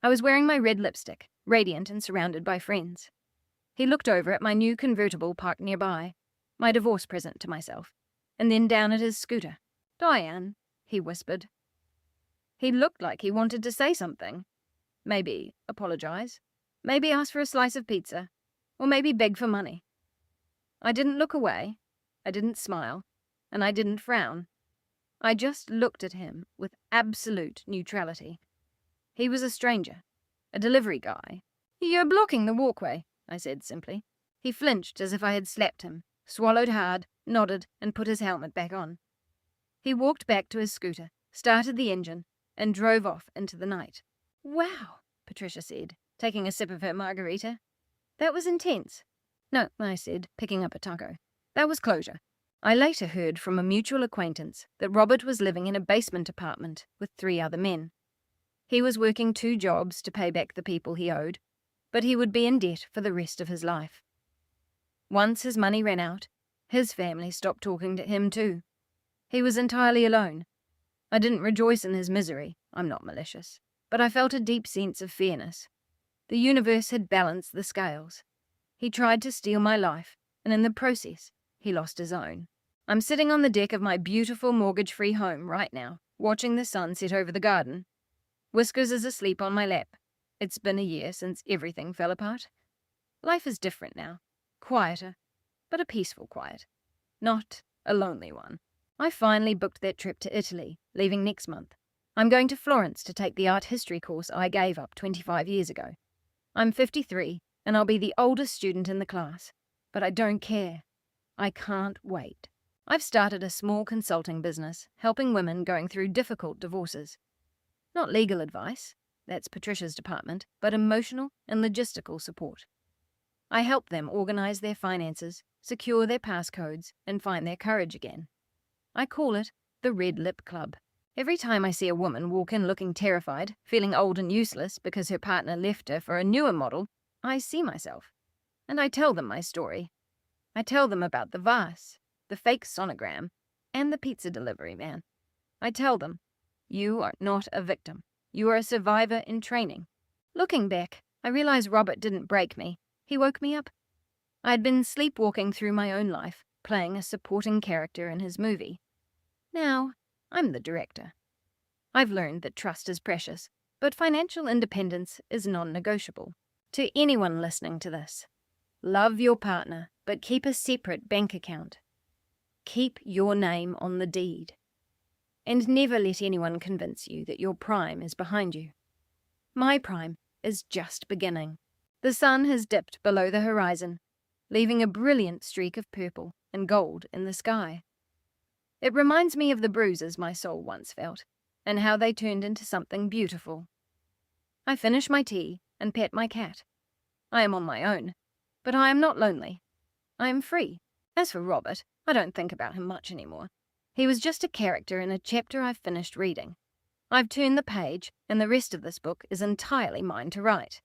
I was wearing my red lipstick, radiant and surrounded by friends. He looked over at my new convertible parked nearby, my divorce present to myself, and then down at his scooter. "Diane," he whispered. He looked like he wanted to say something. Maybe apologize. Maybe ask for a slice of pizza. Or maybe beg for money. I didn't look away. I didn't smile. And I didn't frown. I just looked at him with absolute neutrality. He was a stranger. A delivery guy. "You're blocking the walkway," I said simply. He flinched as if I had slapped him, swallowed hard, nodded, and put his helmet back on. He walked back to his scooter, started the engine, and drove off into the night. "Wow," Patricia said, taking a sip of her margarita. "That was intense." "No," I said, picking up a taco. "That was closure." I later heard from a mutual acquaintance that Robert was living in a basement apartment with 3 other men. He was working 2 jobs to pay back the people he owed, but he would be in debt for the rest of his life. Once his money ran out, his family stopped talking to him too. He was entirely alone. I didn't rejoice in his misery, I'm not malicious, but I felt a deep sense of fairness. The universe had balanced the scales. He tried to steal my life, and in the process, he lost his own. I'm sitting on the deck of my beautiful mortgage-free home right now, watching the sun set over the garden. Whiskers is asleep on my lap. It's been a year since everything fell apart. Life is different now. Quieter, but a peaceful quiet. not a lonely one. I finally booked that trip to Italy, leaving next month. I'm going to Florence to take the art history course I gave up 25 years ago. I'm 53, and I'll be the oldest student in the class. But I don't care. I can't wait. I've started a small consulting business, helping women going through difficult divorces. Not legal advice, that's Patricia's department, but emotional and logistical support. I help them organize their finances, secure their passcodes, and find their courage again. I call it the Red Lip Club. Every time I see a woman walk in looking terrified, feeling old and useless because her partner left her for a newer model, I see myself. And I tell them my story. I tell them about the vase, the fake sonogram, and the pizza delivery man. I tell them, you are not a victim. You are a survivor in training. Looking back, I realize Robert didn't break me. He woke me up. I'd been sleepwalking through my own life, playing a supporting character in his movie. Now, I'm the director. I've learned that trust is precious, but financial independence is non-negotiable. To anyone listening to this, love your partner, but keep a separate bank account. Keep your name on the deed. And never let anyone convince you that your prime is behind you. My prime is just beginning. The sun has dipped below the horizon, leaving a brilliant streak of purple and gold in the sky. It reminds me of the bruises my soul once felt, and how they turned into something beautiful. I finish my tea and pet my cat. I am on my own, but I am not lonely. I am free. As for Robert, I don't think about him much anymore. He was just a character in a chapter I've finished reading. I've turned the page, and the rest of this book is entirely mine to write.